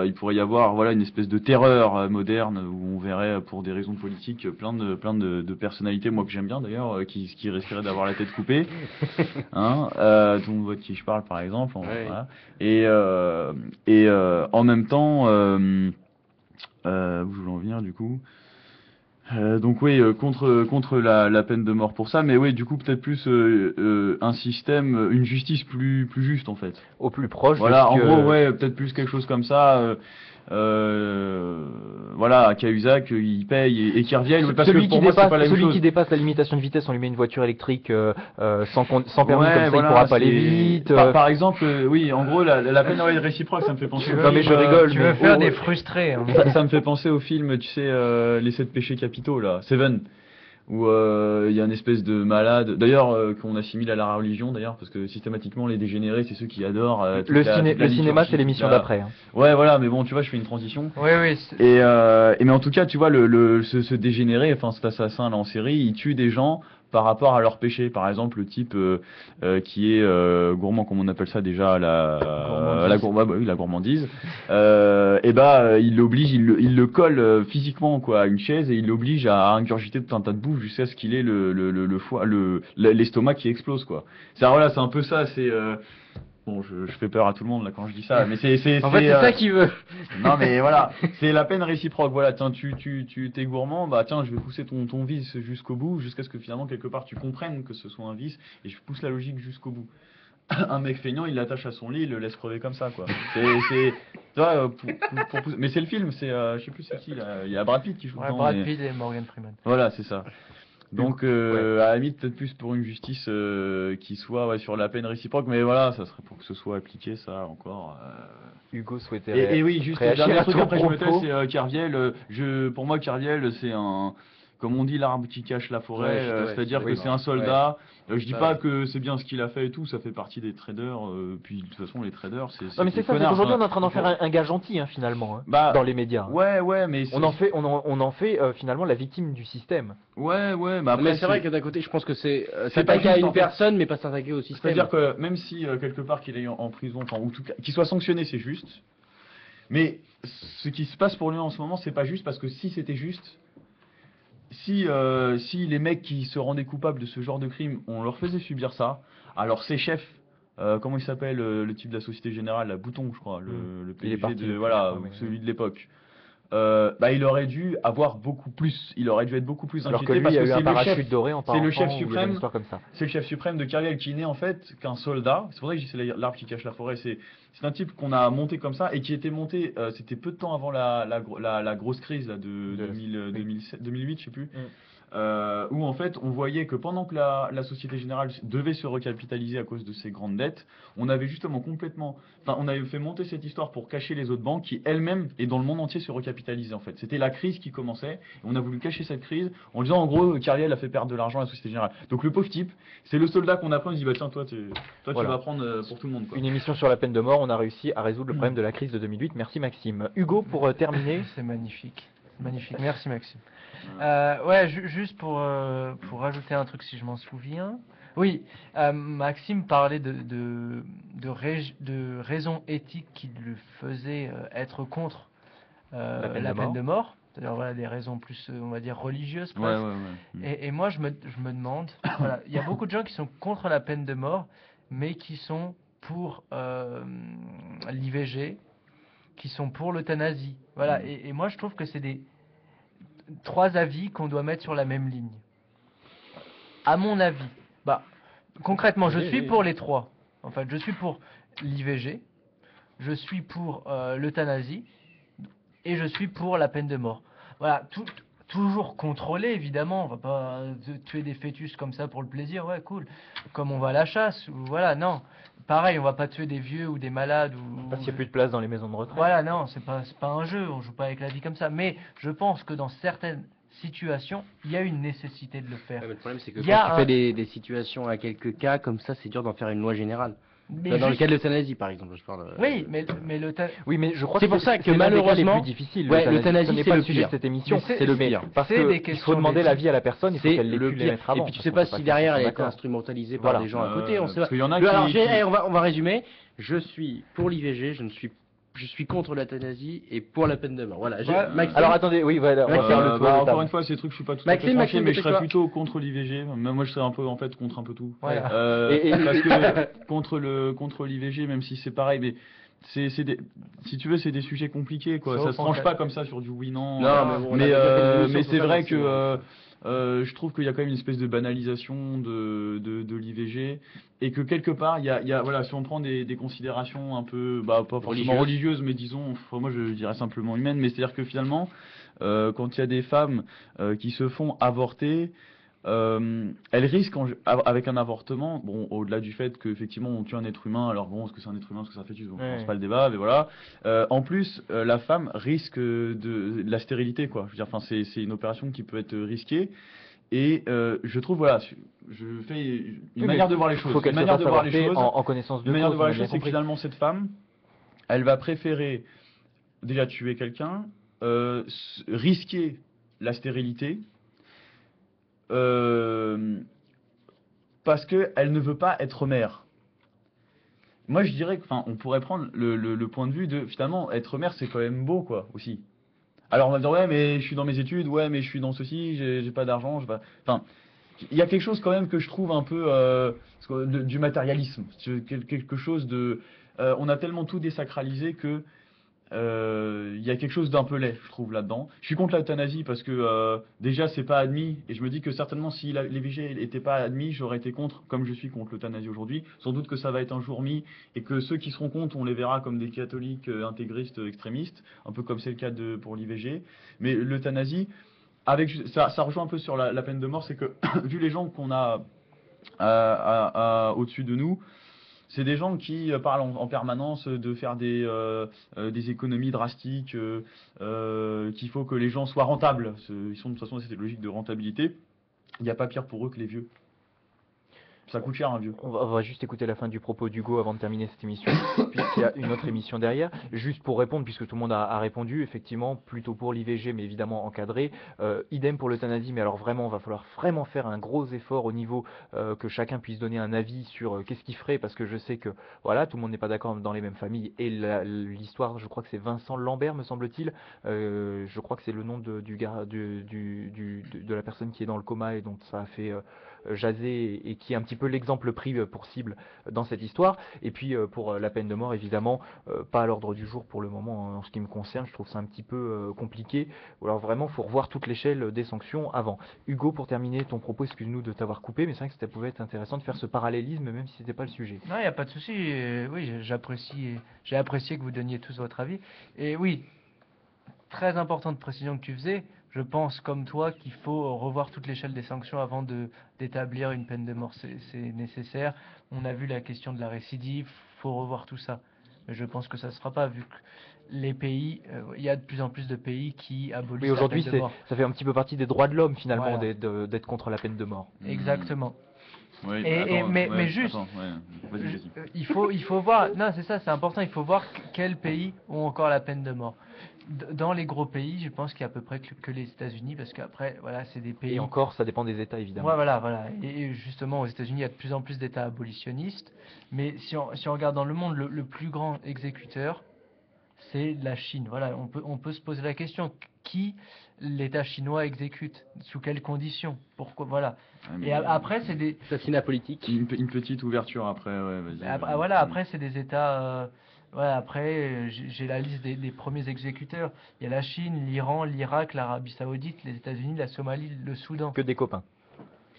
il pourrait y avoir voilà une espèce de terreur moderne où on verrait pour des raisons politiques plein de personnalités, moi que j'aime bien d'ailleurs, qui risqueraient d'avoir la tête coupée, hein, tout le monde voit de qui je parle par exemple, Ouais. voilà. Et en même temps, où je voulais en venir du coup. Donc oui, contre la peine de mort pour ça, mais oui, du coup peut-être plus un système, une justice plus juste en fait. au plus proche Voilà, de en ce que... gros, ouais, peut-être plus quelque chose comme ça. Voilà, à Cahuzac, il paye et qu'il revienne. Parce que pour moi, c'est pas la même celui chose. qui dépasse la limitation de vitesse, on lui met une voiture électrique sans permis, Ouais, comme ça voilà, il pourra pas c'est- aller vite. Par exemple, oui, en gros, la peine réciproque, ça me fait penser. Non, mais je rigole, Tu mais- veux faire Oh, des ouais. frustrés. Hein. Ça me fait penser au film, tu sais, les 7 péchés capitaux, là, Seven, où il y a une espèce de malade, d'ailleurs, qu'on assimile à la religion, d'ailleurs, parce que systématiquement, les dégénérés, c'est ceux qui adorent toute Le, la- ciné- toute la le cinéma, liturgie, c'est l'émission toute la- d'après. Hein. Ouais, voilà, mais bon, tu vois, je fais une transition. Oui, oui. Mais en tout cas, tu vois, ce dégénéré, enfin cet assassin là en série, il tue des gens par rapport à leurs péchés. Par exemple, le type qui est gourmand, comme on appelle ça déjà, la gourmandise. Il l'oblige, il le colle physiquement quoi à une chaise et il l'oblige à ingurgiter tout un tas de bouffe jusqu'à ce qu'il ait le foie, l'estomac qui explose quoi. Voilà, c'est un peu ça. C'est bon, je fais peur à tout le monde là quand je dis ça, mais En fait, c'est ça qu'il veut. non mais voilà, c'est la peine réciproque. Voilà, tiens, tu t'es gourmand, bah tiens, je vais pousser ton vice jusqu'au bout, jusqu'à ce que finalement quelque part tu comprennes que ce soit un vice, et je pousse la logique jusqu'au bout. Un mec feignant, il l'attache à son lit, il le laisse crever comme ça, quoi. Tu vois, mais c'est le film, c'est, je sais plus c'est qui là, il y a Brad Pitt qui joue Ouais, dedans, Brad mais- Pitt et Morgan Freeman. Voilà, c'est ça. Donc, à la limite, peut-être plus pour une justice qui soit sur la peine réciproque, mais voilà, ça serait pour que ce soit appliqué, ça encore. Hugo souhaitait Et oui, juste le réagir dernier à truc, ton après je me propos. tais, c'est Kerviel. Pour moi, Kerviel, c'est comme on dit, l'arbre qui cache la forêt, Ouais, c'est-à-dire oui, que c'est un soldat. Je dis Ça, pas ouais. que c'est bien ce qu'il a fait et tout, ça fait partie des traders. Puis de toute façon, les traders, c'est Non mais des c'est ça, c'est connards, qu'aujourd'hui on enfin, est en train d'en faire un gars gentil finalement, hein, Bah, dans les médias. Ouais, mais On en fait finalement la victime du système. Ouais, mais Mais après, c'est vrai que d'un côté, je pense que c'est c'est pas s'attaquer à juste, en une fait. personne, mais pas s'attaquer au système. C'est-à-dire que même si quelque part qu'il est en prison, enfin, ou en tout cas, qu'il soit sanctionné, c'est juste. Mais ce qui se passe pour lui en ce moment, c'est pas juste parce que si c'était juste, si les mecs qui se rendaient coupables de ce genre de crime, on leur faisait subir ça, alors ces chefs, comment il s'appelle le type de la Société Générale, la Bouton, je crois, le Il est PDG parti de depuis, voilà, je crois, mais- celui de l'époque. Il aurait dû avoir beaucoup plus, il aurait dû être beaucoup plus Alors que inquiété lui parce il y a que eu un c'est le chef. parachute doré en c'est le chef partant, où il y avait suprême. une histoire comme ça. C'est le chef suprême de Kerviel qui n'est en fait qu'un soldat. C'est pour ça que je dis c'est l'arbre qui cache la forêt. C'est un type qu'on a monté comme ça et qui était monté. C'était peu de temps avant la grosse crise là, de De la- 2007, 2008, je sais plus. où en fait on voyait que pendant que la Société Générale devait se recapitaliser à cause de ses grandes dettes, on avait justement on avait fait monter cette histoire pour cacher les autres banques qui elles-mêmes et dans le monde entier se recapitalisaient en fait. C'était la crise qui commençait, et on a voulu cacher cette crise en disant en gros Carlyle a fait perdre de l'argent à la Société Générale. Donc le pauvre type, c'est le soldat qu'on apprend, on se dit bah tiens toi Voilà. tu vas prendre pour tout le monde quoi. Une émission sur la peine de mort, on a réussi à résoudre le problème de la crise de 2008. Merci Maxime. Hugo, pour terminer. C'est magnifique. Magnifique. Merci Maxime. Ouais, juste pour rajouter un truc si je m'en souviens. Oui, Maxime parlait de raisons éthiques qui le faisaient être contre la peine de mort. C'est-à-dire voilà, des raisons plus, on va dire, religieuses presque. Ouais. Et moi, je me demande, voilà, il y a beaucoup de gens qui sont contre la peine de mort, mais qui sont pour l'IVG, qui sont pour l'euthanasie. Voilà, et moi, je trouve que c'est des 3 avis qu'on doit mettre sur la même ligne. À mon avis, concrètement, je suis pour les 3. En fait, je suis pour l'IVG, je suis pour l'euthanasie, et je suis pour la peine de mort. Voilà, toujours contrôlé, évidemment. On va pas tuer des fœtus comme ça pour le plaisir, ouais, cool. Comme on va à la chasse, ou voilà, non. Pareil, on va pas tuer des vieux ou des malades. Parce qu'il n'y a plus de place dans les maisons de retraite. Voilà, non, c'est pas un jeu, on joue pas avec la vie comme ça. Mais je pense que dans certaines situations, il y a une nécessité de le faire. Ouais, mais le problème, c'est que Il quand y a tu fais des situations à quelques cas, comme ça, c'est dur d'en faire une loi générale. Mais Dans le juste- cas de l'euthanasie, par exemple, je parle. Oui, mais Oui, mais je crois C'est que pour ça que c'est l'un des cas malheureusement- les plus difficiles. Ouais, l'euthanasie, ce n'est c'est pas le le sujet de pire. cette émission, Mais c'est le c'est- pire. Parce c'est que des il faut questions demander d'éthique. l'avis à la personne, il faut C'est qu'elle l'ait le pu les pire. mettre avant. Et puis tu sais parce pas qu'on si peut derrière elle a faire été d'accord. instrumentalisée Voilà. par des gens à côté. On sait Parce pas. qu'il y en a Alors, qui- on va résumer. Je suis pour l'IVG, je suis contre l'euthanasie et pour la peine de mort. Voilà. Ouais, Maxime, Alors attendez, oui, voilà, on va faire le tour de encore table. une fois, ces trucs, je suis pas tout à Maxime, fait tranché, Maxime, mais je serais toi. plutôt contre l'IVG. Même moi, je serais un peu en fait contre un peu tout. Voilà. Parce que contre l'IVG, même si c'est pareil, mais c'est des, si tu veux, c'est des sujets compliqués, quoi. Sauf Ça se en tranche cas- pas comme ça sur du oui non. Non, mais bon, on a mais déjà fait des émissions mais sur c'est ça, vrai là-dessus, que je trouve qu'il y a quand même une espèce de banalisation de l'IVG et que quelque part, il y a voilà, si on prend des considérations un peu, pas forcément religieuses, mais disons, moi je dirais simplement humaines, mais c'est-à-dire que finalement, quand il y a des femmes qui se font avorter, elles risquent avec un avortement, bon, au-delà du fait qu'effectivement on tue un être humain, alors bon, est-ce que c'est un être humain, est-ce que c'est un fœtus, bon, je pense pas le débat, mais voilà. En plus, la femme risque de la stérilité, quoi. Je veux dire, enfin, c'est une opération qui peut être risquée. Et je trouve, voilà, je fais une manière de voir les choses. Il faut qu'elle Une manière de voir les fait choses. en connaissance de Une manière cause, de voir on a les bien choses, c'est que compris. finalement cette femme, elle va préférer déjà tuer quelqu'un, risquer la stérilité, parce qu'elle ne veut pas être mère. Moi je dirais que, enfin, on pourrait prendre le point de vue de, finalement, être mère c'est quand même beau, quoi, aussi. Alors on va dire, ouais, mais je suis dans mes études, ouais, mais je suis dans ceci, j'ai pas d'argent, enfin, il y a quelque chose quand même que je trouve un peu du matérialisme, quelque chose de... on a tellement tout désacralisé que il y a quelque chose d'un peu laid, je trouve, là-dedans. Je suis contre l'euthanasie parce que déjà c'est pas admis, et je me dis que certainement si l'IVG n'était pas admis, j'aurais été contre, comme je suis contre l'euthanasie aujourd'hui. Sans doute que ça va être un jour mis, et que ceux qui seront contre, on les verra comme des catholiques intégristes extrémistes, un peu comme c'est le cas pour l'IVG. Mais l'euthanasie, ça rejoint un peu sur la peine de mort, c'est que vu les gens qu'on a au-dessus de nous, c'est des gens qui parlent en permanence de faire des économies drastiques, qu'il faut que les gens soient rentables. Ils sont de toute façon dans cette logique de rentabilité. Il n'y a pas pire pour eux que les vieux. Ça coûte cher un vieux. On va juste écouter la fin du propos d'Hugo avant de terminer cette émission, puisqu'il y a une autre émission derrière. Juste pour répondre, puisque tout le monde a répondu, effectivement, plutôt pour l'IVG, mais évidemment encadré. Idem pour l'euthanasie, mais alors vraiment, il va falloir vraiment faire un gros effort au niveau que chacun puisse donner un avis sur qu'est-ce qu'il ferait, parce que je sais que voilà, tout le monde n'est pas d'accord dans les mêmes familles. Et l'histoire, je crois que c'est Vincent Lambert, me semble-t-il. Je crois que c'est le nom de la personne qui est dans le coma et dont ça a fait jaser et qui est un petit peu l'exemple pris pour cible dans cette histoire. Et puis pour la peine de mort, évidemment, pas à l'ordre du jour pour le moment en ce qui me concerne. Je trouve ça un petit peu compliqué. Alors vraiment, il faut revoir toute l'échelle des sanctions avant. Hugo, pour terminer ton propos, excuse-nous de t'avoir coupé, mais c'est vrai que ça pouvait être intéressant de faire ce parallélisme, même si c'était pas le sujet. Non, il n'y a pas de souci. Oui, j'ai apprécié que vous donniez tous votre avis. Et oui, très importante précision que tu faisais. je pense comme toi qu'il faut revoir toute l'échelle des sanctions avant d'établir une peine de mort. C'est nécessaire. On a vu la question de la récidive, faut revoir tout ça. Mais je pense que ça ne sera pas, vu que les pays, il y a de plus en plus de pays qui abolissent Oui, la aujourd'hui, peine de mort. ça fait un petit peu partie des droits de l'homme finalement Voilà. d'être contre la peine de mort. Exactement. Oui, Mais juste, vas-y, vas-y. il faut voir, non, c'est ça, c'est important, il faut voir quels pays ont encore la peine de mort. Dans les gros pays, je pense qu'il y a à peu près que les États-Unis, parce qu'après, voilà, c'est des pays. Et encore, ça dépend des États évidemment. Ouais, voilà. Et justement, aux États-Unis, il y a de plus en plus d'États abolitionnistes. Mais si on regarde dans le monde, le plus grand exécuteur, c'est la Chine. Voilà, on peut se poser la question, qui l'État chinois exécute? Sous quelles conditions? Pourquoi? Voilà. Et après, c'est des. Assassinat politique. Une petite ouverture après, ouais, vas-y. Après, c'est des États. Voilà, après, j'ai la liste des premiers exécuteurs. Il y a la Chine, l'Iran, l'Irak, l'Arabie Saoudite, les États-Unis, la Somalie, le Soudan. Que des copains.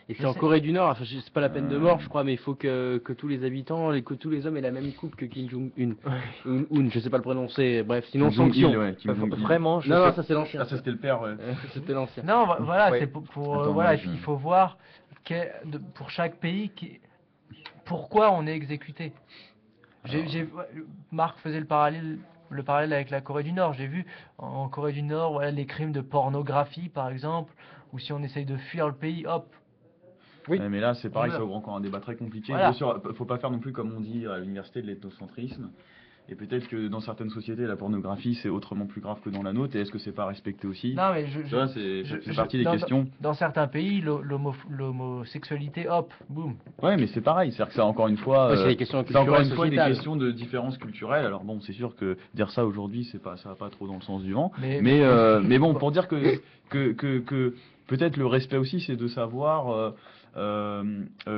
Et Je c'est en sais. Corée du Nord, enfin, c'est pas la peine de mort, je crois, mais il faut que tous les habitants, que tous les hommes aient la même coupe que Kim Jong-un. Un, je sais pas le prononcer, bref, sinon Kim Jong-il, sanction. ouais, Kim Jong-il. Vraiment, je Non, sais- ça c'est l'ancien. Ah, ça c'était le père, ouais. C'était l'ancien. Non, voilà, Ouais. c'est pour Attends, voilà, ouais, il faut voir pour chaque pays pourquoi on est exécuté. Marc faisait le parallèle avec la Corée du Nord. J'ai vu en Corée du Nord, voilà, les crimes de pornographie, par exemple, ou si on essaye de fuir le pays, hop. Oui. Ouais, mais là, c'est pareil, Voilà. ça ouvre encore un débat très compliqué. Voilà. Bien sûr, faut pas faire non plus comme on dit à l'université de l'ethnocentrisme. Et peut-être que dans certaines sociétés, la pornographie, c'est autrement plus grave que dans la nôtre. Et est-ce que c'est pas respecté aussi? Non, mais Tu vois, c'est partie des dans- questions. Dans certains pays, l'homosexualité, hop, boum. Ouais, mais c'est pareil. C'est-à-dire que c'est encore une fois, Ouais, c'est des questions c'est encore culturelles, une fois des sociétales. questions de différences culturelles. Alors bon, c'est sûr que dire ça aujourd'hui, ça va pas trop dans le sens du vent. Mais Mais bon, pour dire que peut-être le respect aussi, c'est de savoir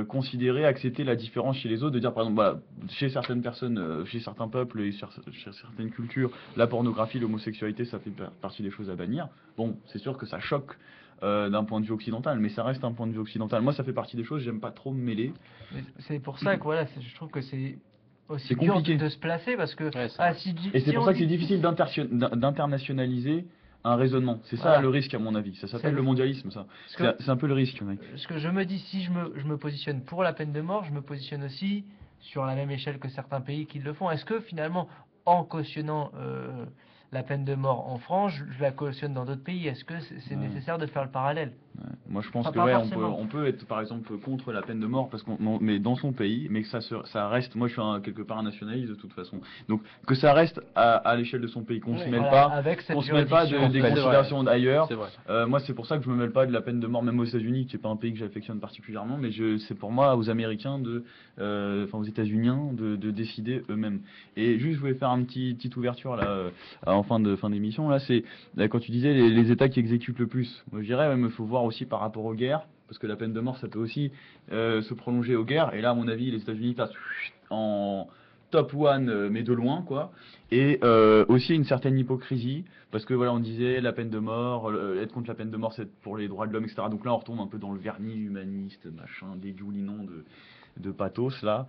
considérer, accepter la différence chez les autres, de dire par exemple, voilà, chez certaines personnes, chez certains peuples et chez certaines cultures, la pornographie, l'homosexualité, ça fait partie des choses à bannir. Bon, c'est sûr que ça choque d'un point de vue occidental, mais ça reste un point de vue occidental. Moi, ça fait partie des choses, j'aime pas trop me mêler. c'est pour ça que voilà, je trouve que c'est aussi C'est dur compliqué. de se placer parce que Ouais, c'est Et c'est si pour on ça que c'est dit- difficile d'internationaliser un raisonnement. C'est ça Voilà. le risque à mon avis. Ça C'est s'appelle le- le mondialisme, ça. parce que- C'est un peu le risque, mec. Ce que je me dis, si je me positionne pour la peine de mort, je me positionne aussi sur la même échelle que certains pays qui le font. Est-ce que finalement, en cautionnant la peine de mort en France, je la cautionne dans d'autres pays? Est-ce que c'est Ouais. nécessaire de faire le parallèle? Moi, je pense Pas que ouais, forcément. on peut être par exemple contre la peine de mort parce mais dans son pays, mais que ça reste. Moi, je suis quelque part un nationaliste de toute façon. Donc que ça reste à l'échelle de son pays, qu'on se mêle Voilà, pas, avec cette qu'on se mêle pas juridiction. des C'est vrai. considérations d'ailleurs. C'est vrai. Moi, c'est pour ça que je me mêle pas de la peine de mort, même aux États-Unis, qui est pas un pays que j'affectionne particulièrement, mais c'est pour moi aux Américains aux États-Uniens de décider eux-mêmes. Et juste, je voulais faire une petite ouverture là, en fin d'émission là, c'est là, quand tu disais les États qui exécutent le plus. Moi, je dirais, ouais, mais il faut voir aussi par rapport aux guerres, parce que la peine de mort, ça peut aussi se prolonger aux guerres. Et là, à mon avis, les États-Unis passent en top one, mais de loin, quoi. Et aussi une certaine hypocrisie, parce que voilà, on disait la peine de mort, être contre la peine de mort, c'est pour les droits de l'homme, etc. Donc là, on retombe un peu dans le vernis humaniste, machin, dégoulinant de pathos là,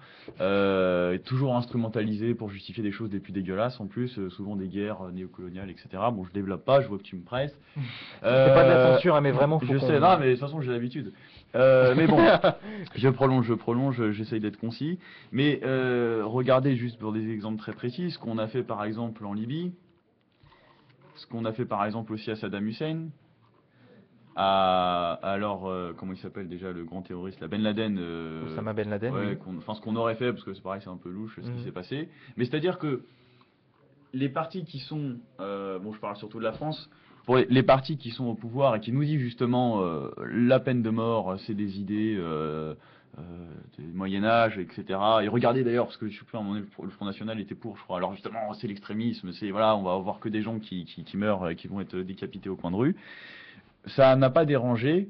toujours instrumentalisé pour justifier des choses les plus dégueulasses en plus, souvent des guerres néocoloniales, etc. Bon, je développe pas, je vois que tu me presses. C'est pas de la censure, hein, mais vraiment, faut Je qu'on- sais, non, mais de toute façon, j'ai l'habitude. Mais bon, je prolonge, j'essaye d'être concis. Mais regardez juste pour des exemples très précis, ce qu'on a fait par exemple en Libye, ce qu'on a fait par exemple aussi à Saddam Hussein, comment il s'appelle déjà le grand terroriste, la Ben Laden. Osama Ben Laden. Ouais, oui. enfin, ce qu'on aurait fait, parce que c'est pareil, c'est un peu louche ce qui Mhm. s'est passé. Mais c'est-à-dire que les partis qui sont, bon, je parle surtout de la France, pour les partis qui sont au pouvoir et qui nous disent justement la peine de mort, c'est des idées du Moyen-Âge, etc. Et regardez d'ailleurs, parce que je sais plus, à un moment donné, le Front National était pour, je crois. Alors justement, c'est l'extrémisme, c'est voilà, on va avoir que des gens qui meurent et qui vont être décapités au coin de rue. Ça n'a pas dérangé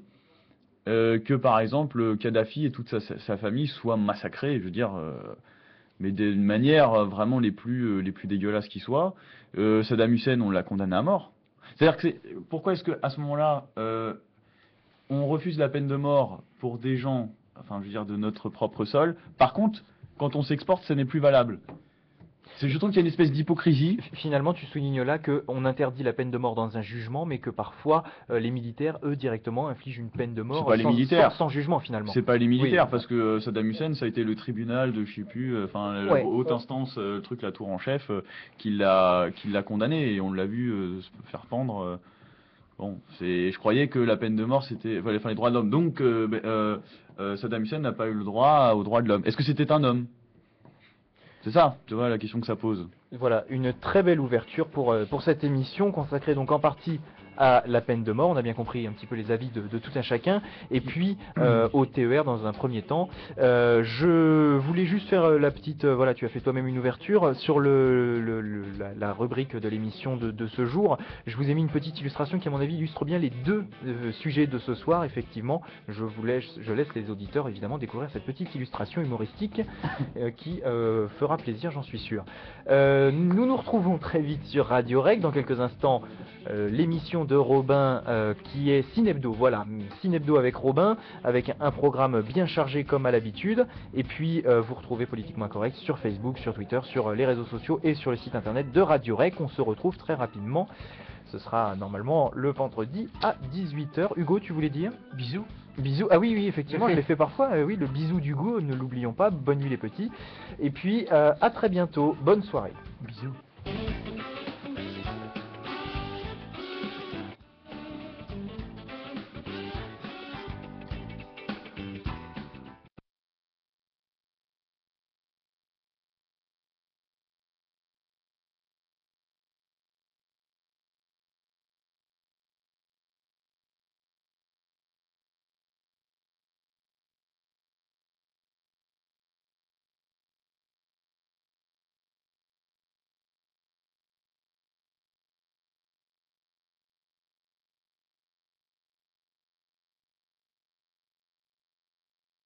que par exemple Kadhafi et toute sa famille soient massacrés, je veux dire, mais d'une manière vraiment les plus dégueulasses qui soient. Saddam Hussein, on l'a condamné à mort. C'est-à-dire que pourquoi est-ce qu'à ce moment-là, on refuse la peine de mort pour des gens, enfin je veux dire de notre propre sol. Par contre, quand on s'exporte, ça n'est plus valable. je trouve qu'il y a une espèce d'hypocrisie. Finalement, tu soulignes là qu'on interdit la peine de mort dans un jugement, mais que parfois les militaires, eux, directement infligent une peine de mort C'est pas les militaires. sans jugement finalement. C'est pas les militaires, Oui. parce que Saddam Hussein, ça a été le tribunal de, je sais plus, enfin, la Ouais. haute instance, le truc, la tour en chef, qui l'a condamné, et on l'a vu se faire pendre. Bon, je croyais que la peine de mort, c'était, enfin, les droits de l'homme. Donc, Saddam Hussein n'a pas eu le droit aux droits de l'homme. Est-ce que c'était un homme? C'est ça, tu vois, la question que ça pose. Voilà, une très belle ouverture pour cette émission consacrée donc en partie à la peine de mort. On a bien compris un petit peu les avis de tout un chacun. Et puis au TER dans un premier temps. Je voulais juste faire la petite... voilà, tu as fait toi-même une ouverture sur la rubrique de l'émission de ce jour. Je vous ai mis une petite illustration qui à mon avis illustre bien les deux sujets de ce soir. Effectivement, je laisse les auditeurs évidemment découvrir cette petite illustration humoristique qui fera plaisir, j'en suis sûr. Nous nous retrouvons très vite sur Radio Rec. Dans quelques instants, l'émission de Robin qui est Cinebdo. Voilà, Cinebdo avec Robin, avec un programme bien chargé comme à l'habitude. Et puis, vous retrouvez Politiquement Incorrect sur Facebook, sur Twitter, sur les réseaux sociaux et sur le site internet de Radio Rec. On se retrouve très rapidement. Ce sera normalement le vendredi à 18h. Hugo, tu voulais dire? Bisous. Bisous. Ah oui, effectivement, je l'ai fait parfois. Oui, le bisou d'Hugo, ne l'oublions pas. Bonne nuit les petits. Et puis, à très bientôt. Bonne soirée. Bisous.